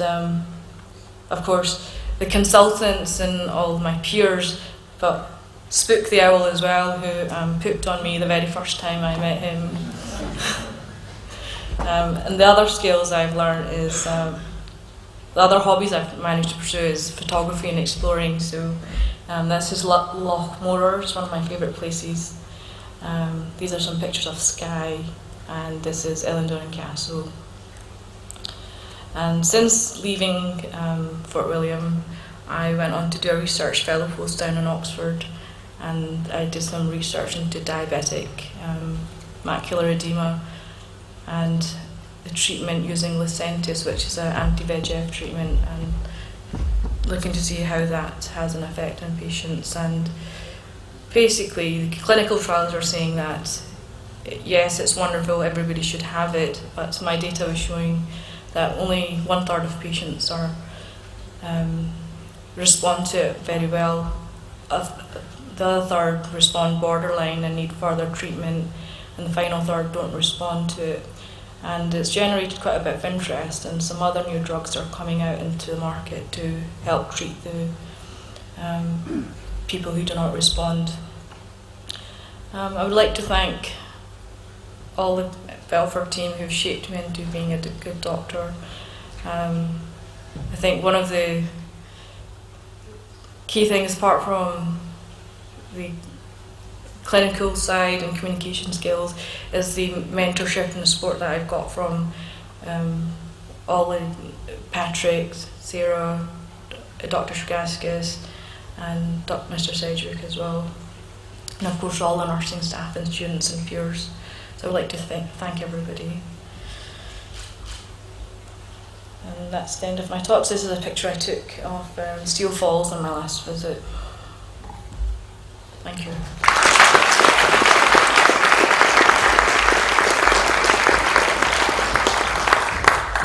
of course the consultants and all my peers, but Spook the Owl as well, who pooped on me the very first time I met him. And the other skills I've learned is, the other hobbies I've managed to pursue is photography and exploring. So this is Loch Morar, it's one of my favourite places. These are some pictures of Skye, and this is Elgin Castle. And since leaving Fort William, I went on to do a research fellow post down in Oxford, and I did some research into diabetic macular edema and the treatment using Lucentis, which is an anti-VEGF treatment, and looking to see how that has an effect on patients. And basically the clinical trials are saying that yes, it's wonderful, everybody should have it, but my data was showing that only 1/3 of patients are respond to it very well. The other third respond borderline and need further treatment, and the final third don't respond to it. And it's generated quite a bit of interest, and some other new drugs are coming out into the market to help treat the people who do not respond. I would like to thank all the Belford team who've shaped me into being a good doctor. I think one of the key things, apart from the clinical side and communication skills, is the mentorship and the support that I've got from all the Patrick, Sarah, Dr. Shragaskis, and Mr. Cedric as well, and of course all the nursing staff and students and peers. So I'd like to thank everybody. And that's the end of my talks. This is a picture I took of Steel Falls on my last visit. Thank you.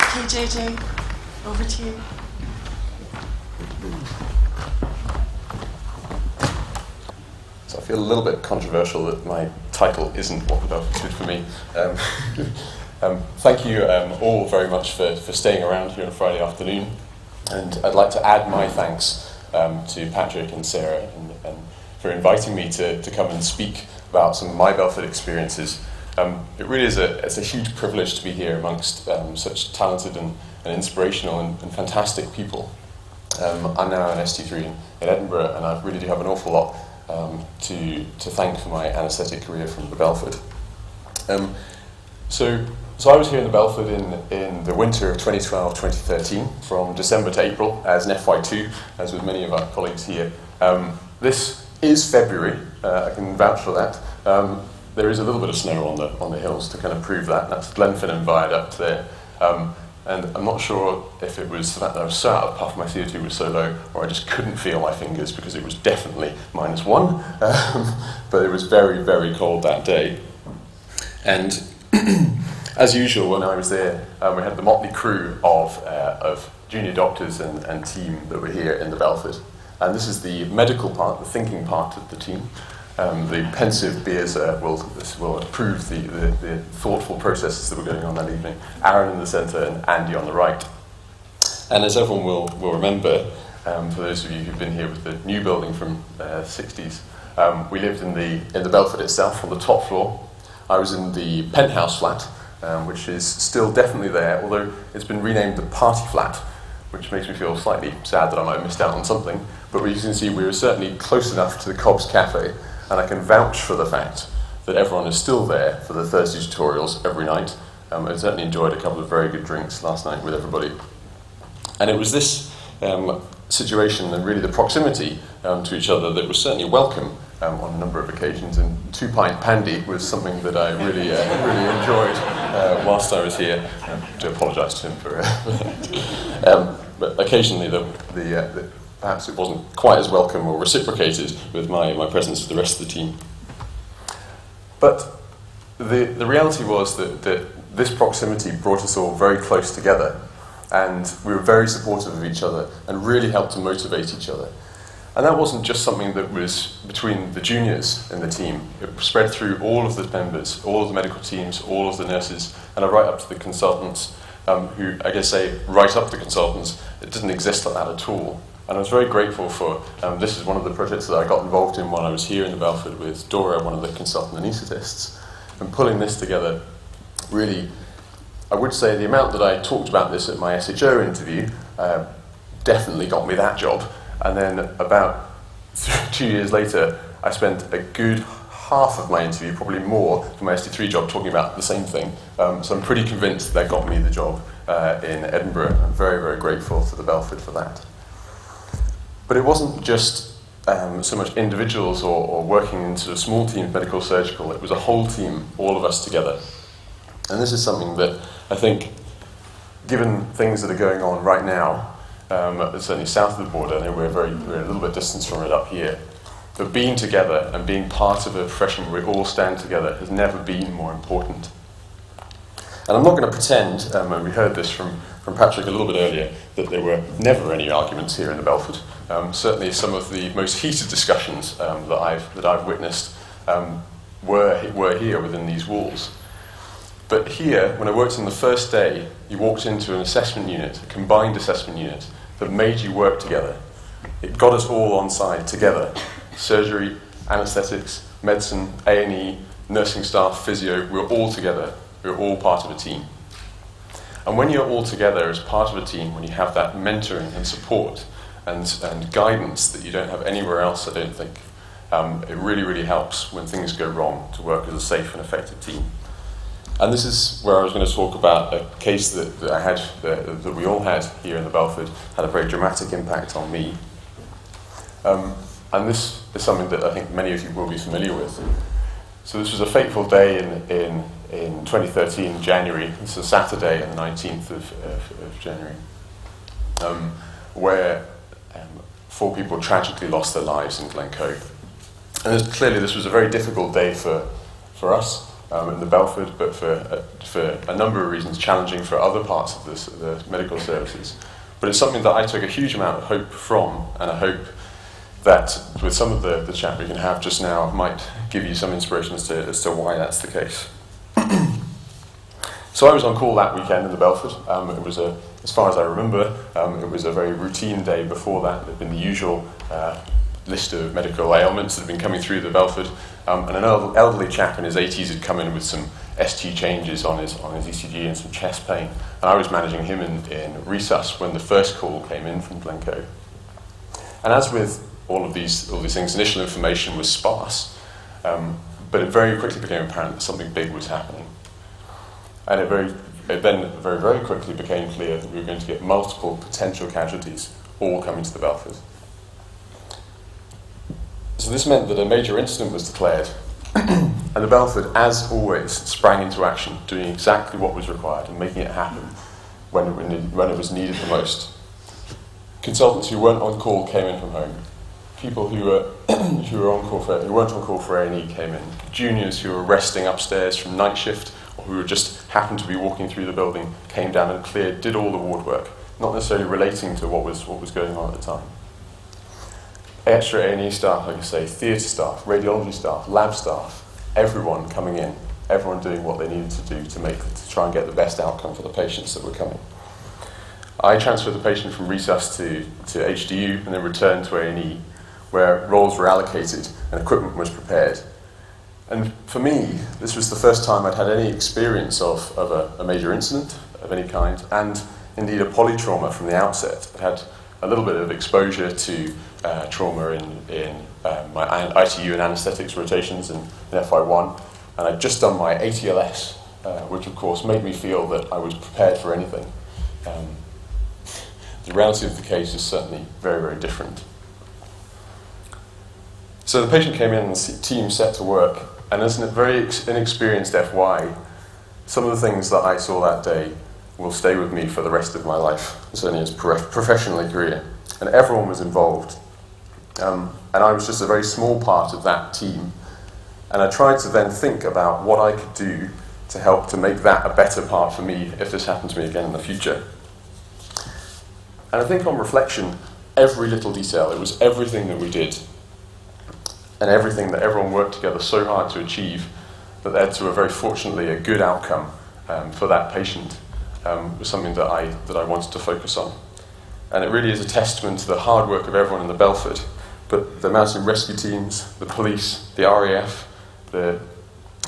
Okay, JJ, over to you. So I feel a little bit controversial that my title isn't what the Belford did for me. Thank you all very much for staying around here on a Friday afternoon, and I'd like to add my thanks to Patrick and Sarah and for inviting me to come and speak about some of my Belford experiences. It really is it's a huge privilege to be here amongst such talented and inspirational and fantastic people. I'm now an ST3 in Edinburgh, and I really do have an awful lot to thank for my anaesthetic career from the Belford. So I was here in the Belford in the winter of 2012-2013, from December to April as an FY2, as with many of our colleagues here. This is February, I can vouch for that. There is a little bit of snow on the hills to kind of prove that. That's Glenfinnan Viaduct there. And I'm not sure if it was the fact that I was so out of puff, my CO2 was so low, or I just couldn't feel my fingers because it was definitely -1. But it was very, very cold that day. And as usual, when I was there, we had the motley crew of junior doctors and team that were here in the Belford. And this is the medical part, the thinking part of the team. The pensive beers will approve the thoughtful processes that were going on that evening. Aaron in the centre and Andy on the right. And as everyone will remember, for those of you who've been here with the new building from the 60s, we lived in the Belford itself on the top floor. I was in the penthouse flat, which is still definitely there, although it's been renamed the party flat, which makes me feel slightly sad that I might have missed out on something. But you can see we were certainly close enough to the Cobb's Cafe, and I can vouch for the fact that everyone is still there for the Thursday tutorials every night. I certainly enjoyed a couple of very good drinks last night with everybody. And it was this situation and really the proximity to each other that was certainly welcome on a number of occasions. And 2-pint pandy was something that I really enjoyed whilst I was here. I do apologise to him for that. But occasionally perhaps it wasn't quite as welcome or reciprocated with my presence with the rest of the team. But the reality was that this proximity brought us all very close together, and we were very supportive of each other and really helped to motivate each other. And that wasn't just something that was between the juniors in the team. It spread through all of the members, all of the medical teams, all of the nurses, and right up to the consultants, who, I guess, say right up to consultants, it didn't exist like that at all. And I was very grateful for, this is one of the projects that I got involved in when I was here in the Belford with Dora, one of the consultant anaesthetists, and pulling this together. Really, I would say the amount that I talked about this at my SHO interview definitely got me that job. And then about 2 years later, I spent a good half of my interview, probably more, for my ST3 job talking about the same thing. So I'm pretty convinced that got me the job in Edinburgh. I'm very, very grateful to the Belford for that. But it wasn't just so much individuals or working in sort of small teams, medical surgical. It was a whole team, all of us together. And this is something that I think, given things that are going on right now, certainly south of the border, I know we're a little bit distant from it up here, but being together and being part of a profession where we all stand together has never been more important. And I'm not going to pretend, and we heard this from Patrick a little bit earlier, that there were never any arguments here in the Belford. Certainly some of the most heated discussions that I've witnessed were here within these walls. But here, when I worked on the first day, you walked into an assessment unit, a combined assessment unit, that made you work together. It got us all on side together. Surgery, anaesthetics, medicine, A&E, nursing staff, physio, we're all together. We're all part of a team. And when you're all together as part of a team, when you have that mentoring and support and guidance that you don't have anywhere else, I don't think, it really, really helps when things go wrong to work as a safe and effective team. And this is where I was going to talk about a case that I had, that we all had here in the Belford, had a very dramatic impact on me. And this is something that I think many of you will be familiar with. So this was a fateful day in 2013, January. This is a Saturday, on the 19th of January, where 4 people tragically lost their lives in Glencoe. And clearly this was a very difficult day for us in the Belford, but for a number of reasons, challenging for other parts of the medical services. But it's something that I took a huge amount of hope from, and I hope that with some of the chat we can have just now might give you some inspiration as to why that's the case. So I was on call that weekend in the Belford. It was as far as I remember, it was a very routine day before that. There had been the usual list of medical ailments that had been coming through the Belford, and an elderly chap in his 80s had come in with some ST changes on his ECG and some chest pain, and I was managing him in resus when the first call came in from Glencoe. And as with all of these things, initial information was sparse, but it very quickly became apparent that something big was happening. And it then very, very quickly became clear that we were going to get multiple potential casualties all coming to the Belford. So this meant that a major incident was declared, and the Belford, as always, sprang into action, doing exactly what was required and making it happen when it was needed the most. Consultants who weren't on call came in from home. People who weren't on call for A&E came in. Juniors who were resting upstairs from night shift, or who just happened to be walking through the building, came down and cleared, did all the ward work, not necessarily relating to what was going on at the time. Extra A&E staff, like I say, theatre staff, radiology staff, lab staff, everyone coming in, everyone doing what they needed to do to try and get the best outcome for the patients that were coming. I transferred the patient from resus to HDU and then returned to A&E, where roles were allocated and equipment was prepared. And for me, this was the first time I'd had any experience of a major incident of any kind, and indeed a polytrauma from the outset. I had a little bit of exposure to trauma in my ITU and anaesthetics rotations in FY1, and I'd just done my ATLS, which of course made me feel that I was prepared for anything. The reality of the case is certainly very, very different. So the patient came in and the team set to work, and as a very inexperienced FY, some of the things that I saw that day will stay with me for the rest of my life, certainly as professional career. And everyone was involved. And I was just a very small part of that team. And I tried to then think about what I could do to help to make that a better part for me if this happened to me again in the future. And I think on reflection, every little detail, it was everything that we did and everything that everyone worked together so hard to achieve that led to fortunately a good outcome for that patient, was something that I wanted to focus on. And it really is a testament to the hard work of everyone in the Belford, but the mountain rescue teams, the police, the RAF, the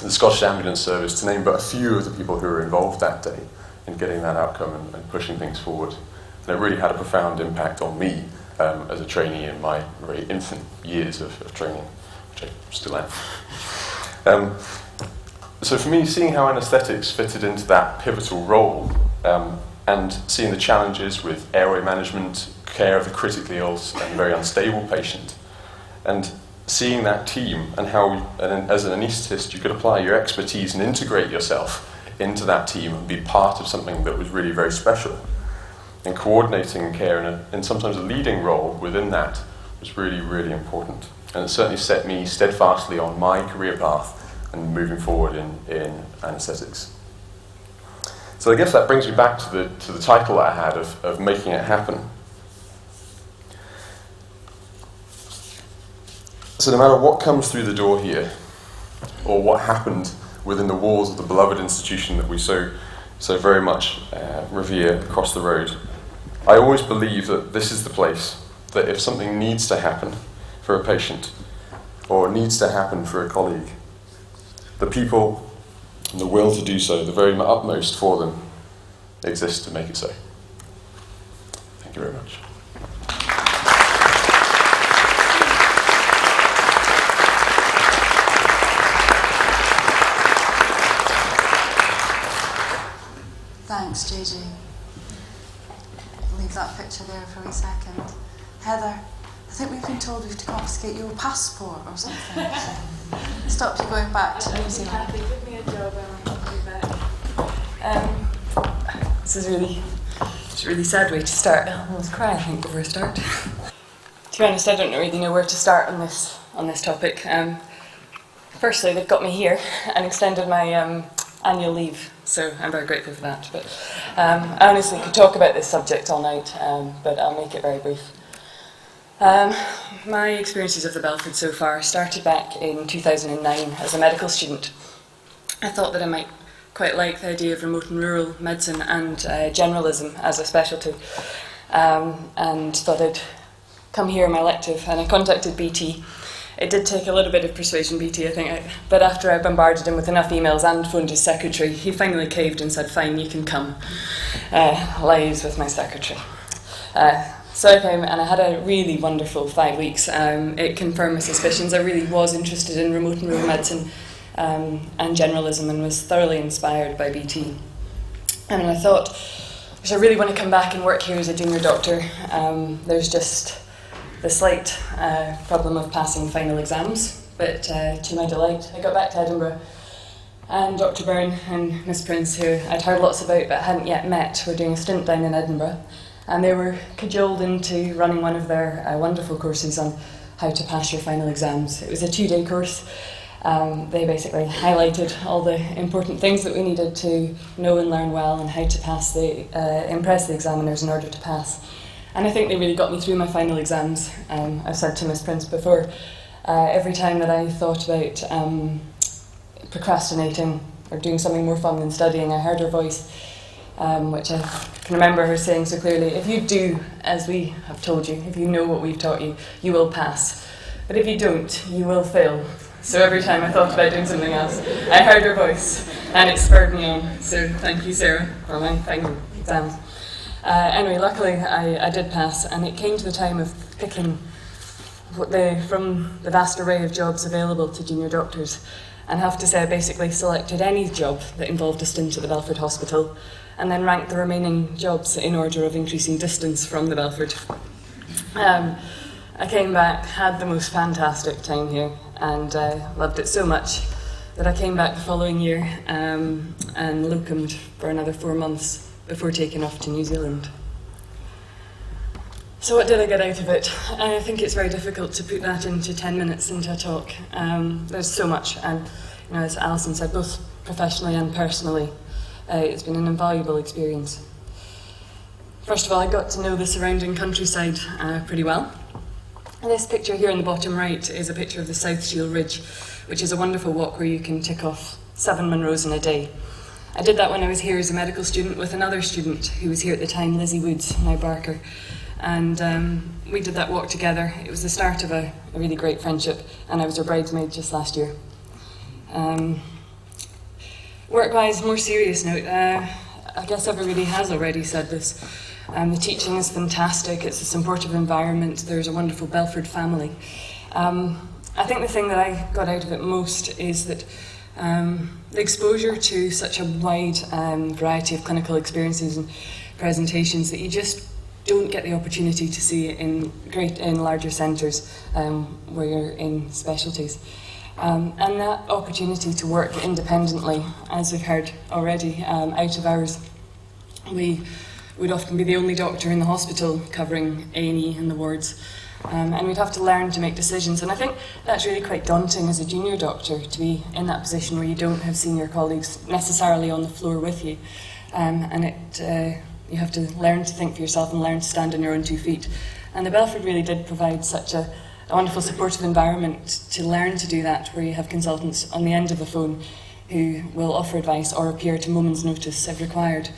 Scottish Ambulance Service, to name but a few of the people who were involved that day in getting that outcome and pushing things forward. And it really had a profound impact on me as a trainee in my very infant years of training, which I still am. So for me, seeing how anaesthetics fitted into that pivotal role, and seeing the challenges with airway management, care of a critically ill and very unstable patient, and seeing that team and how, as an anaesthetist, you could apply your expertise and integrate yourself into that team and be part of something that was really very special. And coordinating care in sometimes a leading role within that was really, really important. And it certainly set me steadfastly on my career path and moving forward in anaesthetics. So I guess that brings me back to the title that I had of making it happen. So no matter what comes through the door here, or what happened within the walls of the beloved institution that we so very much revere across the road, I always believe that this is the place that if something needs to happen for a patient, or needs to happen for a colleague, the people and the will to do so, the very utmost for them, exists to make it so. Thank you very much. Thanks, JJ. Leave that picture there for a second. Heather, I think we've been told we have to confiscate your passport or something. Stop you going back to New Zealand. Give me a job and I'll be back. This is it's a really sad way to start. I'll almost cry, I think, before I start. To be honest, I don't really know where to start on this topic. Firstly, they've got me here and extended my annual leave, so I'm very grateful for that. But I honestly could talk about this subject all night, but I'll make it very brief. My experiences of the Belford so far started back in 2009 as a medical student. I thought that I might quite like the idea of remote and rural medicine and generalism as a specialty, and thought I'd come here in my elective, and I contacted BT. It did take a little bit of persuasion, BT, I think, but after I bombarded him with enough emails and phoned his secretary, he finally caved and said, fine, you can come. Liaise with my secretary. So I came and I had a really wonderful 5 weeks. It confirmed my suspicions. I really was interested in remote and rural medicine and generalism, and was thoroughly inspired by BT. And I thought, I really want to come back and work here as a junior doctor. There's just the slight problem of passing final exams, but to my delight, I got back to Edinburgh, and Dr. Byrne and Miss Prince, who I'd heard lots about but hadn't yet met, were doing a stint down in Edinburgh, and they were cajoled into running one of their wonderful courses on how to pass your final exams. It was a 2-day course. They basically highlighted all the important things that we needed to know and learn well, and how to impress the examiners in order to pass. And I think they really got me through my final exams. I've said to Miss Prince before, every time that I thought about procrastinating or doing something more fun than studying, I heard her voice, which I can remember her saying so clearly: if you do as we have told you, if you know what we've taught you, you will pass. But if you don't, you will fail. So every time I thought about doing something else, I heard her voice, and it spurred me on. So thank you, Sarah, for my final exams. Anyway, luckily I did pass, and it came to the time of picking from the vast array of jobs available to junior doctors, and have to say I basically selected any job that involved a stint at the Belford Hospital, and then ranked the remaining jobs in order of increasing distance from the Belford. I came back, had the most fantastic time here, and loved it so much that I came back the following year and locumed for another 4 months before taking off to New Zealand. So what did I get out of it? I think it's very difficult to put that into 10 minutes into a talk. There's so much, and as Alison said, both professionally and personally, it's been an invaluable experience. First of all, I got to know the surrounding countryside pretty well. And this picture here in the bottom right is a picture of the South Shield Ridge, which is a wonderful walk where you can tick off 7 Munros in a day. I did that when I was here as a medical student with another student who was here at the time, Lizzie Woods, now Barker. And we did that walk together. It was the start of a really great friendship, and I was her bridesmaid just last year. Work-wise, more serious note, I guess everybody has already said this. The teaching is fantastic, it's a supportive environment, there's a wonderful Belford family. I think the thing that I got out of it most is that the exposure to such a wide variety of clinical experiences and presentations that you just don't get the opportunity to see in larger centres where you're in specialties. And that opportunity to work independently, as we've heard already, out of hours. We would often be the only doctor in the hospital covering A&E in the wards, and we'd have to learn to make decisions. And I think that's really quite daunting as a junior doctor, to be in that position where you don't have senior colleagues necessarily on the floor with you, and you have to learn to think for yourself and learn to stand on your own 2 feet. And the Belford really did provide such a wonderful supportive environment to learn to do that, where you have consultants on the end of the phone who will offer advice or appear at a moment's notice if required.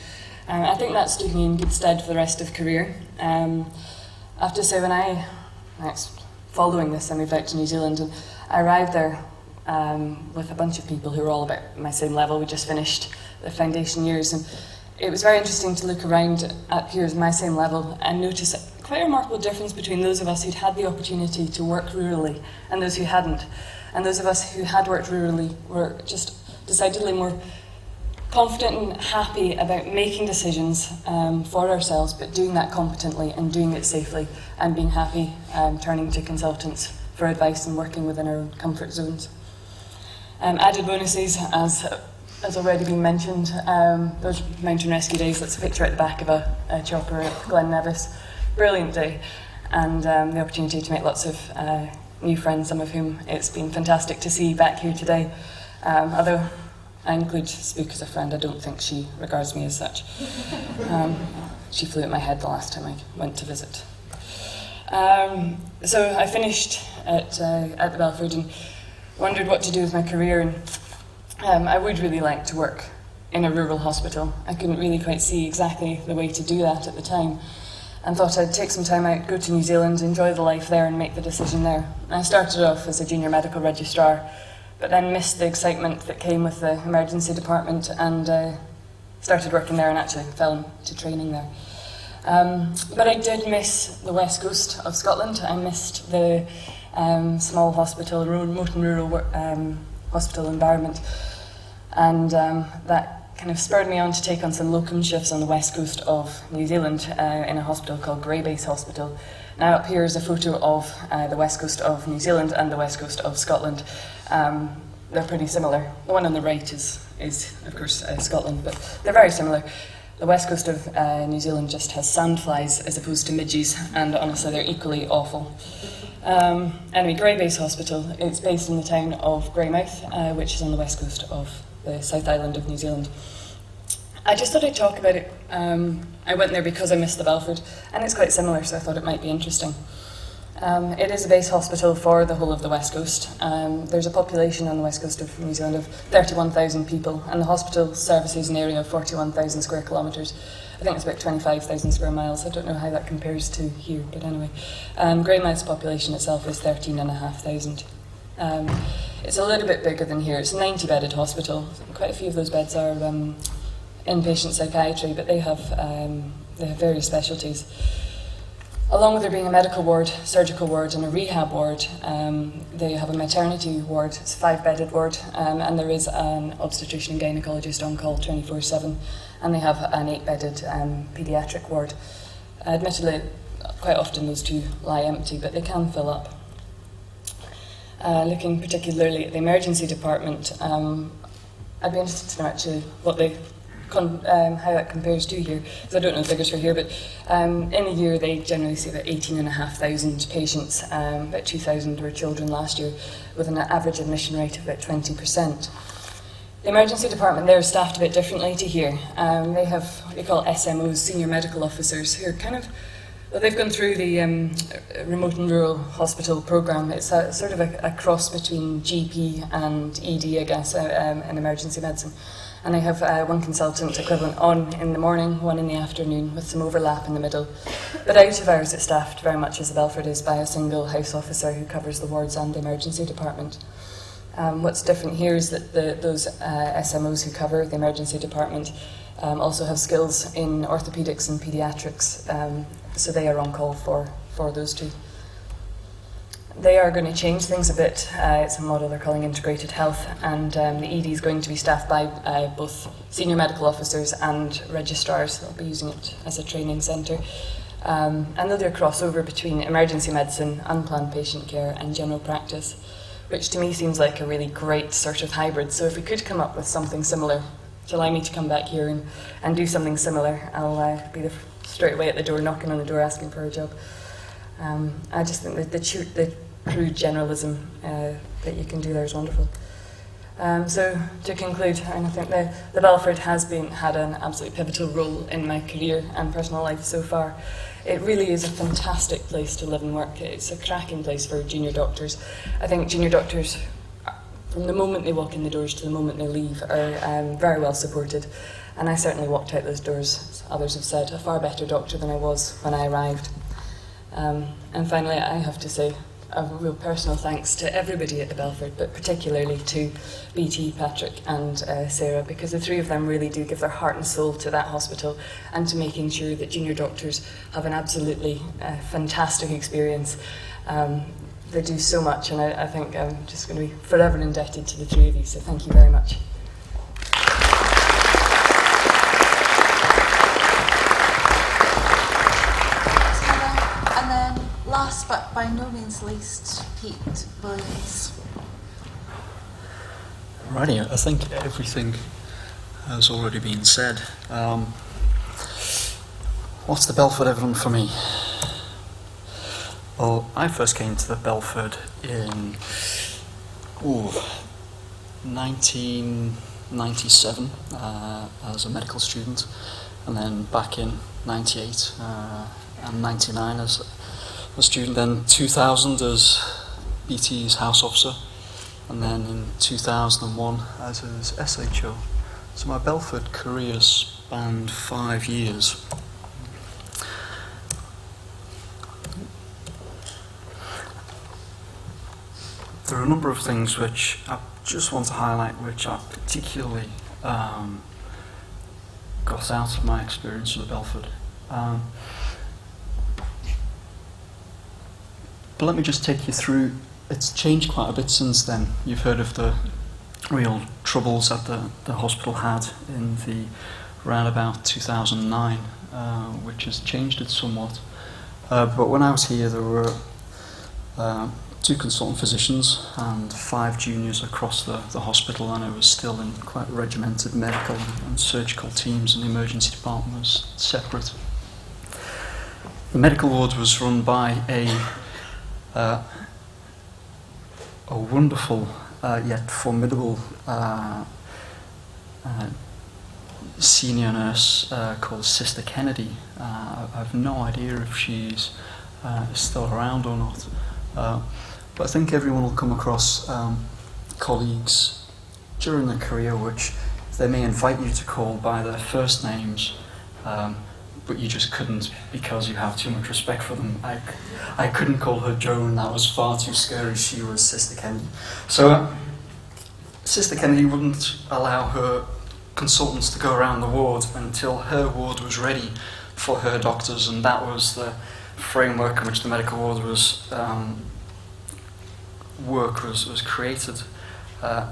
I think that stood me in good stead for the rest of the career. I have to say, following this, I moved out to New Zealand, and I arrived there with a bunch of people who were all about my same level. We just finished the foundation years, and it was very interesting to look around at peers my same level and notice quite a remarkable difference between those of us who'd had the opportunity to work rurally and those who hadn't. And those of us who had worked rurally were just decidedly more confident and happy about making decisions for ourselves, but doing that competently and doing it safely, and being happy turning to consultants for advice and working within our own comfort zones. Added bonuses, as already been mentioned, those mountain rescue days. That's a picture at the back of a chopper at Glen Nevis. Brilliant day, and the opportunity to make lots of new friends, some of whom it's been fantastic to see back here today. Although I include Spook as a friend, I don't think she regards me as such. She flew at my head the last time I went to visit. So I finished at the Belford and wondered what to do with my career, and I would really like to work in a rural hospital. I couldn't really quite see exactly the way to do that at the time, and thought I'd take some time out, go to New Zealand, enjoy the life there and make the decision there. I started off as a junior medical registrar, but then missed the excitement that came with the emergency department and started working there and actually fell into training there. But I did miss the west coast of Scotland. I missed the small hospital, remote and rural hospital environment, and that kind of spurred me on to take on some locum shifts on the west coast of New Zealand in a hospital called Greybase Hospital. Now up here is a photo of the west coast of New Zealand and the west coast of Scotland. They're pretty similar. The one on the right is of course Scotland, but they're very similar. The west coast of New Zealand just has sandflies as opposed to midges, and honestly they're equally awful. Anyway, Greybase Hospital, it's based in the town of Greymouth, which is on the west coast of the South Island of New Zealand. I just thought I'd talk about it. I went there because I missed the Belford, and it's quite similar, so I thought it might be interesting. It is a base hospital for the whole of the west coast. There's a population on the west coast of New Zealand of 31,000 people, and the hospital services an area of 41,000 square kilometres. I think it's about 25,000 square miles. I don't know how that compares to here, but anyway. Greymouth's population itself is 13,500. It's a little bit bigger than here. It's a 90-bedded hospital. Quite a few of those beds are inpatient psychiatry, but they have various specialties. Along with there being a medical ward, surgical ward and a rehab ward, they have a maternity ward, it's a 5-bedded ward, and there is an obstetrician and gynaecologist on call 24/7, and they have an 8-bedded paediatric ward. Admittedly, quite often those two lie empty, but they can fill up. Looking particularly at the emergency department, I'd be interested to know actually what they how that compares to here, because I don't know the figures for here, but in a year they generally see about 18,500 patients, about 2,000 were children last year, with an average admission rate of about 20%. The emergency department there is staffed a bit differently to here. They have what they call SMOs, senior medical officers, who are kind of, well, they've gone through the remote and rural hospital programme. It's a sort of a cross between GP and ED, I guess, in emergency medicine. And they have one consultant equivalent on in the morning, one in the afternoon, with some overlap in the middle. But out of hours it's staffed very much as the Belford is by a single house officer who covers the wards and the emergency department. What's different here is that those SMOs who cover the emergency department also have skills in orthopaedics and paediatrics, so they are on call for those two. They are going to change things a bit. It's a model they're calling integrated health, and the ED is going to be staffed by both senior medical officers and registrars. They'll be using it as a training centre. And they'll do a crossover between emergency medicine, unplanned patient care and general practice, which to me seems like a really great sort of hybrid. So if we could come up with something similar to allow me to come back here and do something similar, I'll be straight away at the door, knocking on the door, asking for a job. I just think that the true generalism that you can do there is wonderful. So to conclude, and I think the Belford has had an absolutely pivotal role in my career and personal life so far. It really is a fantastic place to live and work. It's a cracking place for junior doctors. I think junior doctors, from the moment they walk in the doors to the moment they leave, are very well supported. And I certainly walked out those doors, as others have said, a far better doctor than I was when I arrived. And finally, I have to say a real personal thanks to everybody at the Belford, but particularly to BT, Patrick and Sarah, because the three of them really do give their heart and soul to that hospital and to making sure that junior doctors have an absolutely fantastic experience. They do so much, and I think I'm just going to be forever indebted to the three of you, so thank you very much. Last but by no means least, Pete Williams. Righty, I think everything has already been said. What's the Belford ever done for me? Well, I first came to the Belford in 1997 as a medical student, and then back in 98 and 99 as a student, then 2000 as BT's house officer, and then in 2001 as his SHO. So my Belford career spanned 5 years. There are a number of things which I just want to highlight, which I particularly got out of my experience at the Belford. But let me just take you through. It's changed quite a bit since then. You've heard of the real troubles that the hospital had in the around about 2009, which has changed it somewhat. But when I was here, there were 2 consultant physicians and 5 juniors across the hospital, and it was still in quite regimented medical and surgical teams, and the emergency department was separate. The medical ward was run by a wonderful yet formidable senior nurse called Sister Kennedy. I have no idea if she's still around or not. But I think everyone will come across colleagues during their career which they may invite you to call by their first names, but you just couldn't because you have too much respect for them. I couldn't call her Joan, that was far too scary. She was Sister Kennedy. So Sister Kennedy wouldn't allow her consultants to go around the ward until her ward was ready for her doctors, and that was the framework in which the medical ward was was created.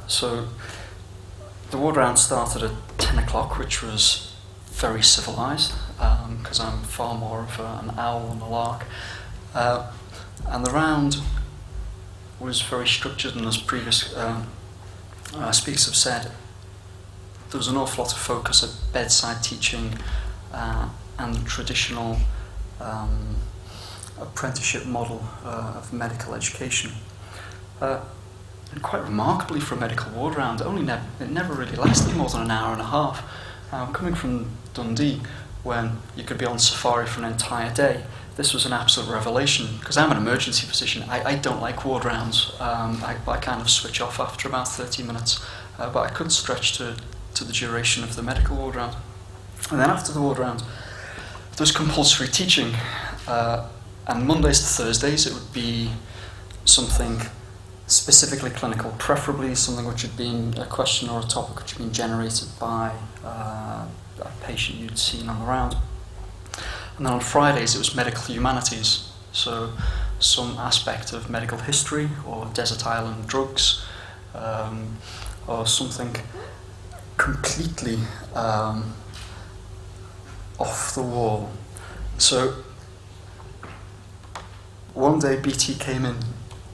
So the ward round started at 10 o'clock, which was very civilised, because I'm far more of an owl than a lark. And the round was very structured, and as previous speakers have said, there was an awful lot of focus at bedside teaching and the traditional apprenticeship model of medical education. And quite remarkably for a medical ward round, it never really lasted more than an hour and a half. Coming from Dundee, when you could be on safari for an entire day, this was an absolute revelation, because I'm an emergency physician. I don't like ward rounds. I kind of switch off after about 30 minutes, but I could stretch to the duration of the medical ward round. And then after the ward round, there was compulsory teaching, and Mondays to Thursdays it would be something specifically clinical, preferably something which had been a question or a topic which had been generated by a patient you'd seen on the round. And then on Fridays it was medical humanities, so some aspect of medical history or desert island drugs, or something completely off the wall. So one day BT came in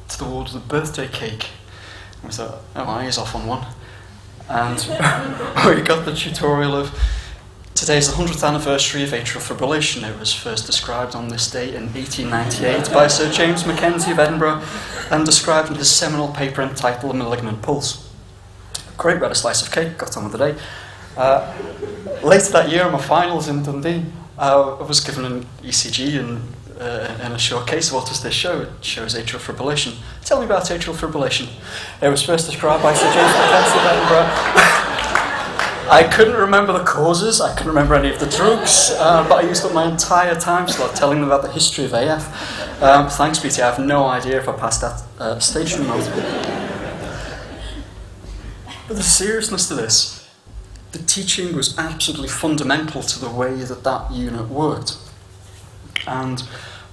to the ward with a birthday cake. We thought, oh, my eye's off on one. And we got the tutorial of today's the 100th anniversary of atrial fibrillation. It was first described on this date in 1898 by Sir James Mackenzie of Edinburgh and described in his seminal paper entitled A Malignant Pulse. Great, read a slice of cake, got on with the day. Later that year, in my finals in Dundee, I was given an ECG and in a short case. What does this show? It shows atrial fibrillation. Tell me about atrial fibrillation. It was first described by Sir James Mackenzie of Edinburgh. I couldn't remember the causes, I couldn't remember any of the drugs, but I used up my entire time slot telling them about the history of AF. Thanks, BT, I have no idea if I passed that station or not. But the seriousness to this, the teaching was absolutely fundamental to the way that unit worked. And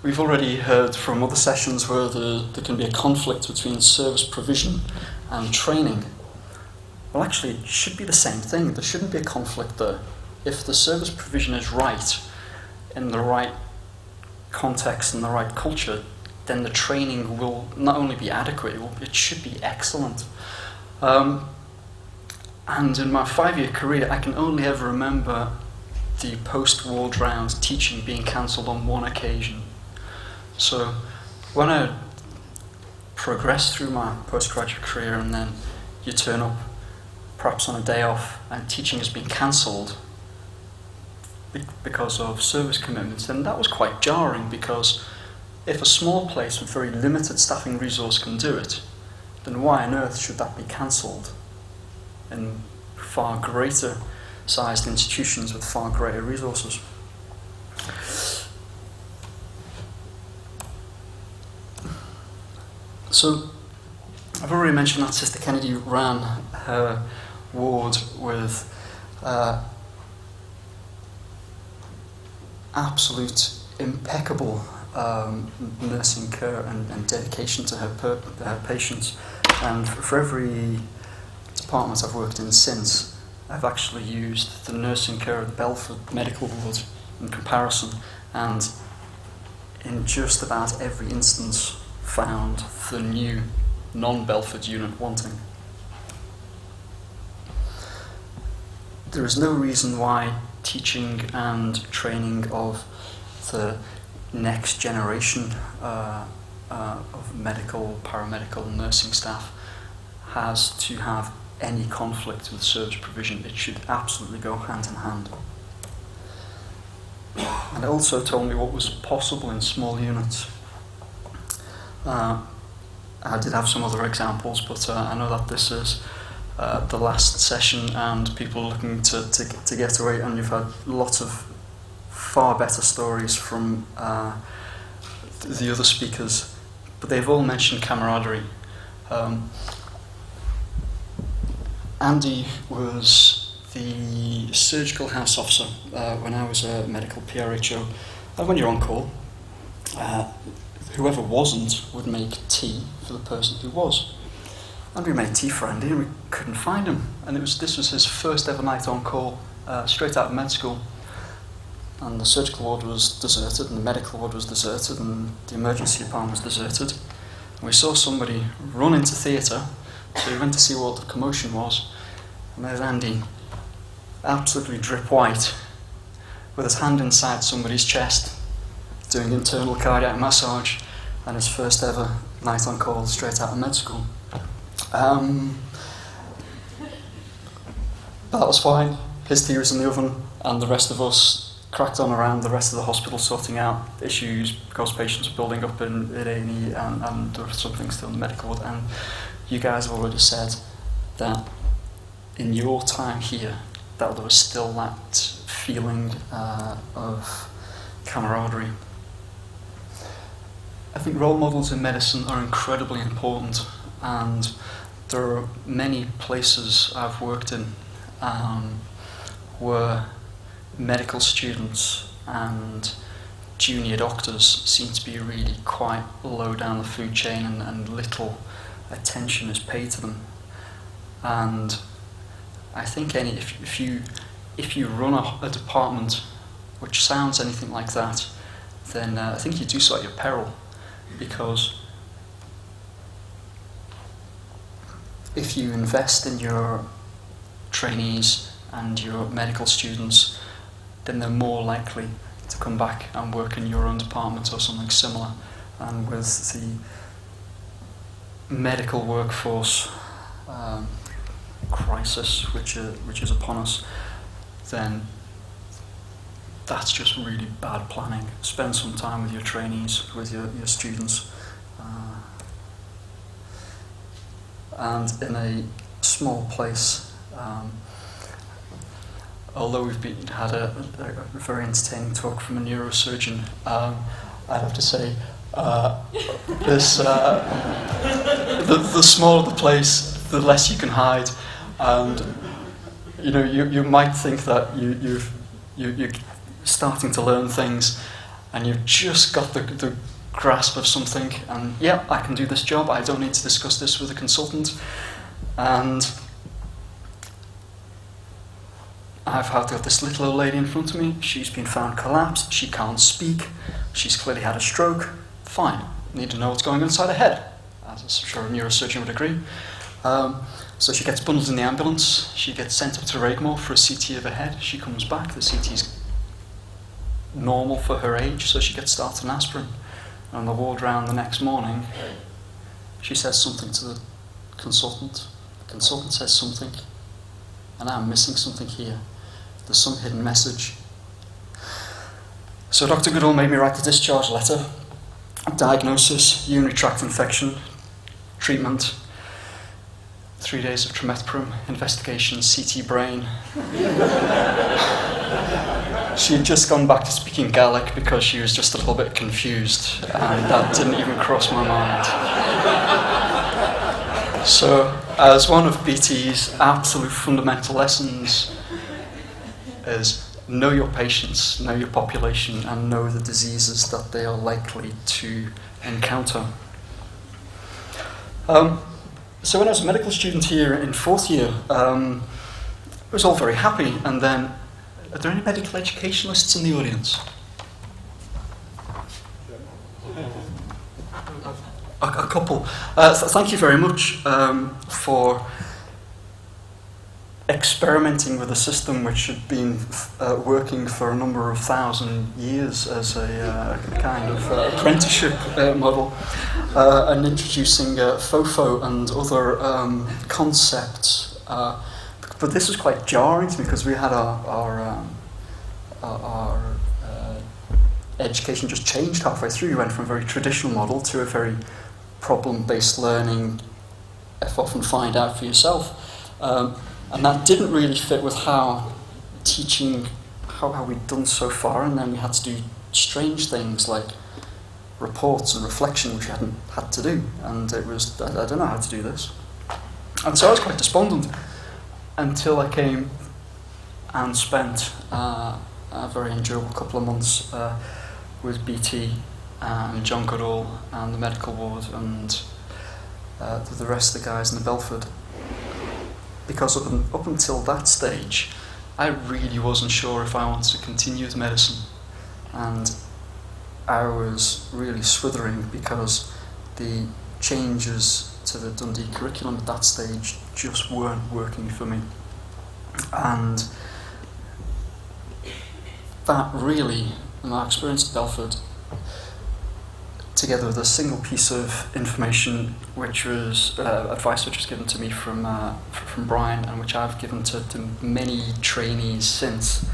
we've already heard from other sessions where there can be a conflict between service provision and training. Well, actually, it should be the same thing. There shouldn't be a conflict there. If the service provision is right, in the right context and the right culture, then the training will not only be adequate, it should be excellent. And in my 5-year career, I can only ever remember the post-ward round teaching being cancelled on one occasion. So when I progressed through my postgraduate career and then you turn up perhaps on a day off and teaching has been cancelled because of service commitments, then that was quite jarring, because if a small place with very limited staffing resource can do it, then why on earth should that be cancelled in far greater sized institutions with far greater resources? So I've already mentioned that Sister Kennedy ran her ward with absolute impeccable nursing care and dedication to her patients. And for every department I've worked in since, I've actually used the nursing care of the Belford medical ward in comparison, and in just about every instance found the new non-Belford unit wanting. There is no reason why teaching and training of the next generation of medical, paramedical, nursing staff has to have any conflict with service provision. It should absolutely go hand in hand. And it also told me what was possible in small units. I did have some other examples, but I know that this is the last session and people are looking to get away, and you've had lots of far better stories from the other speakers, but they've all mentioned camaraderie. Andy was the surgical house officer when I was a medical PRHO. When you're on call, whoever wasn't would make tea for the person who was. And we made tea for Andy and we couldn't find him. And this was his first ever night on call, straight out of med school. And the surgical ward was deserted, and the medical ward was deserted, and the emergency department was deserted. And we saw somebody run into theatre, so we went to see what the commotion was. And there's Andy, absolutely drip white, with his hand inside somebody's chest, doing internal cardiac massage, and his first ever night on call straight out of med school. That was fine. His tea was in the oven, and the rest of us cracked on around the rest of the hospital sorting out issues because patients were building up in A&E and there was something still in the medical ward. And you guys have already said that in your time here that there was still that feeling of camaraderie. I think role models in medicine are incredibly important, and there are many places I've worked in where medical students and junior doctors seem to be really quite low down the food chain, and little attention is paid to them. And I think if you run a department which sounds anything like that, then I think you do so at your peril, because if you invest in your trainees and your medical students, then they're more likely to come back and work in your own department or something similar. And with the medical workforce crisis which is upon us, then that's just really bad planning. Spend some time with your trainees, with your students. And in a small place, although we've had a very entertaining talk from a neurosurgeon, I'd have to say the smaller the place, the less you can hide. And you might think that you're starting to learn things, and you've just got the grasp of something, and yeah, I can do this job, I don't need to discuss this with a consultant. And I've got this little old lady in front of me, she's been found collapsed, she can't speak, she's clearly had a stroke. Fine, need to know what's going on inside her head, as I'm sure a neurosurgeon would agree. So she gets bundled in the ambulance, she gets sent up to Regmore for a CT of her head, she comes back, the CT's normal for her age, so she gets started on aspirin. And on the ward round the next morning, she says something to the consultant says something, and I'm missing something here. There's some hidden message. So Dr. Goodall made me write the discharge letter. Diagnosis, urinary tract infection, treatment, 3 days of trimethoprim, investigation, CT brain. She had just gone back to speaking Gaelic because she was just a little bit confused, and that didn't even cross my mind. So, as one of BT's absolute fundamental lessons is know your patients, know your population, and know the diseases that they are likely to encounter. So when I was a medical student here in fourth year, I was all very happy, and then, are there any medical educationalists in the audience? A couple. Thank you very much for experimenting with a system which had been working for a number of thousand years as a kind of apprenticeship model, and introducing FOFO and other concepts. But this was quite jarring to me because we had our education just changed halfway through. We went from a very traditional model to a very problem-based learning, F off and find out for yourself. And that didn't really fit with how teaching, how we'd done so far, and then we had to do strange things like reports and reflection, which we hadn't had to do, and it was, I don't know how to do this. And so I was quite despondent until I came and spent a very enjoyable couple of months with BT, and John Goodall and the medical ward and the rest of the guys in the Belford. Because up until that stage, I really wasn't sure if I wanted to continue with medicine, and I was really swithering because the changes to the Dundee curriculum at that stage just weren't working for me. And that really, my experience at Belford, together with a single piece of information, which was advice which was given to me from Brian, and which I've given to many trainees since,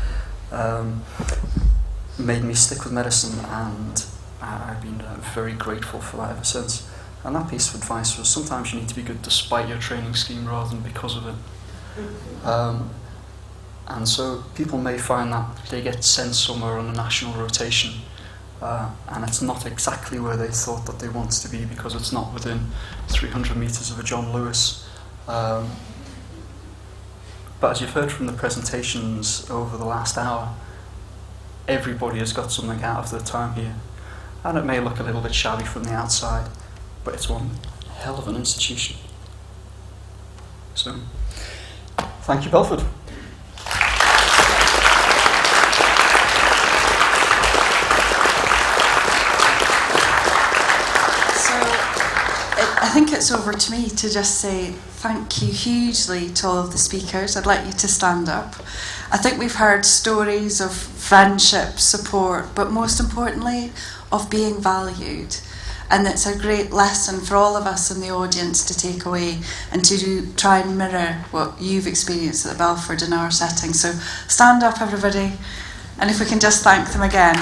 made me stick with medicine, and I've been very grateful for that ever since. And that piece of advice was sometimes you need to be good despite your training scheme rather than because of it. And so people may find that they get sent somewhere on a national rotation, and it's not exactly where they thought that they wanted to be because it's not within 300 metres of a John Lewis. But as you've heard from the presentations over the last hour, everybody has got something out of their time here. And it may look a little bit shabby from the outside, but it's one hell of an institution. So, thank you, Belford. I think it's over to me to just say thank you hugely to all of the speakers. I'd like you to stand up. I think we've heard stories of friendship, support, but most importantly, of being valued. And it's a great lesson for all of us in the audience to take away and to try and mirror what you've experienced at Belford in our setting. So stand up, everybody, and if we can just thank them again.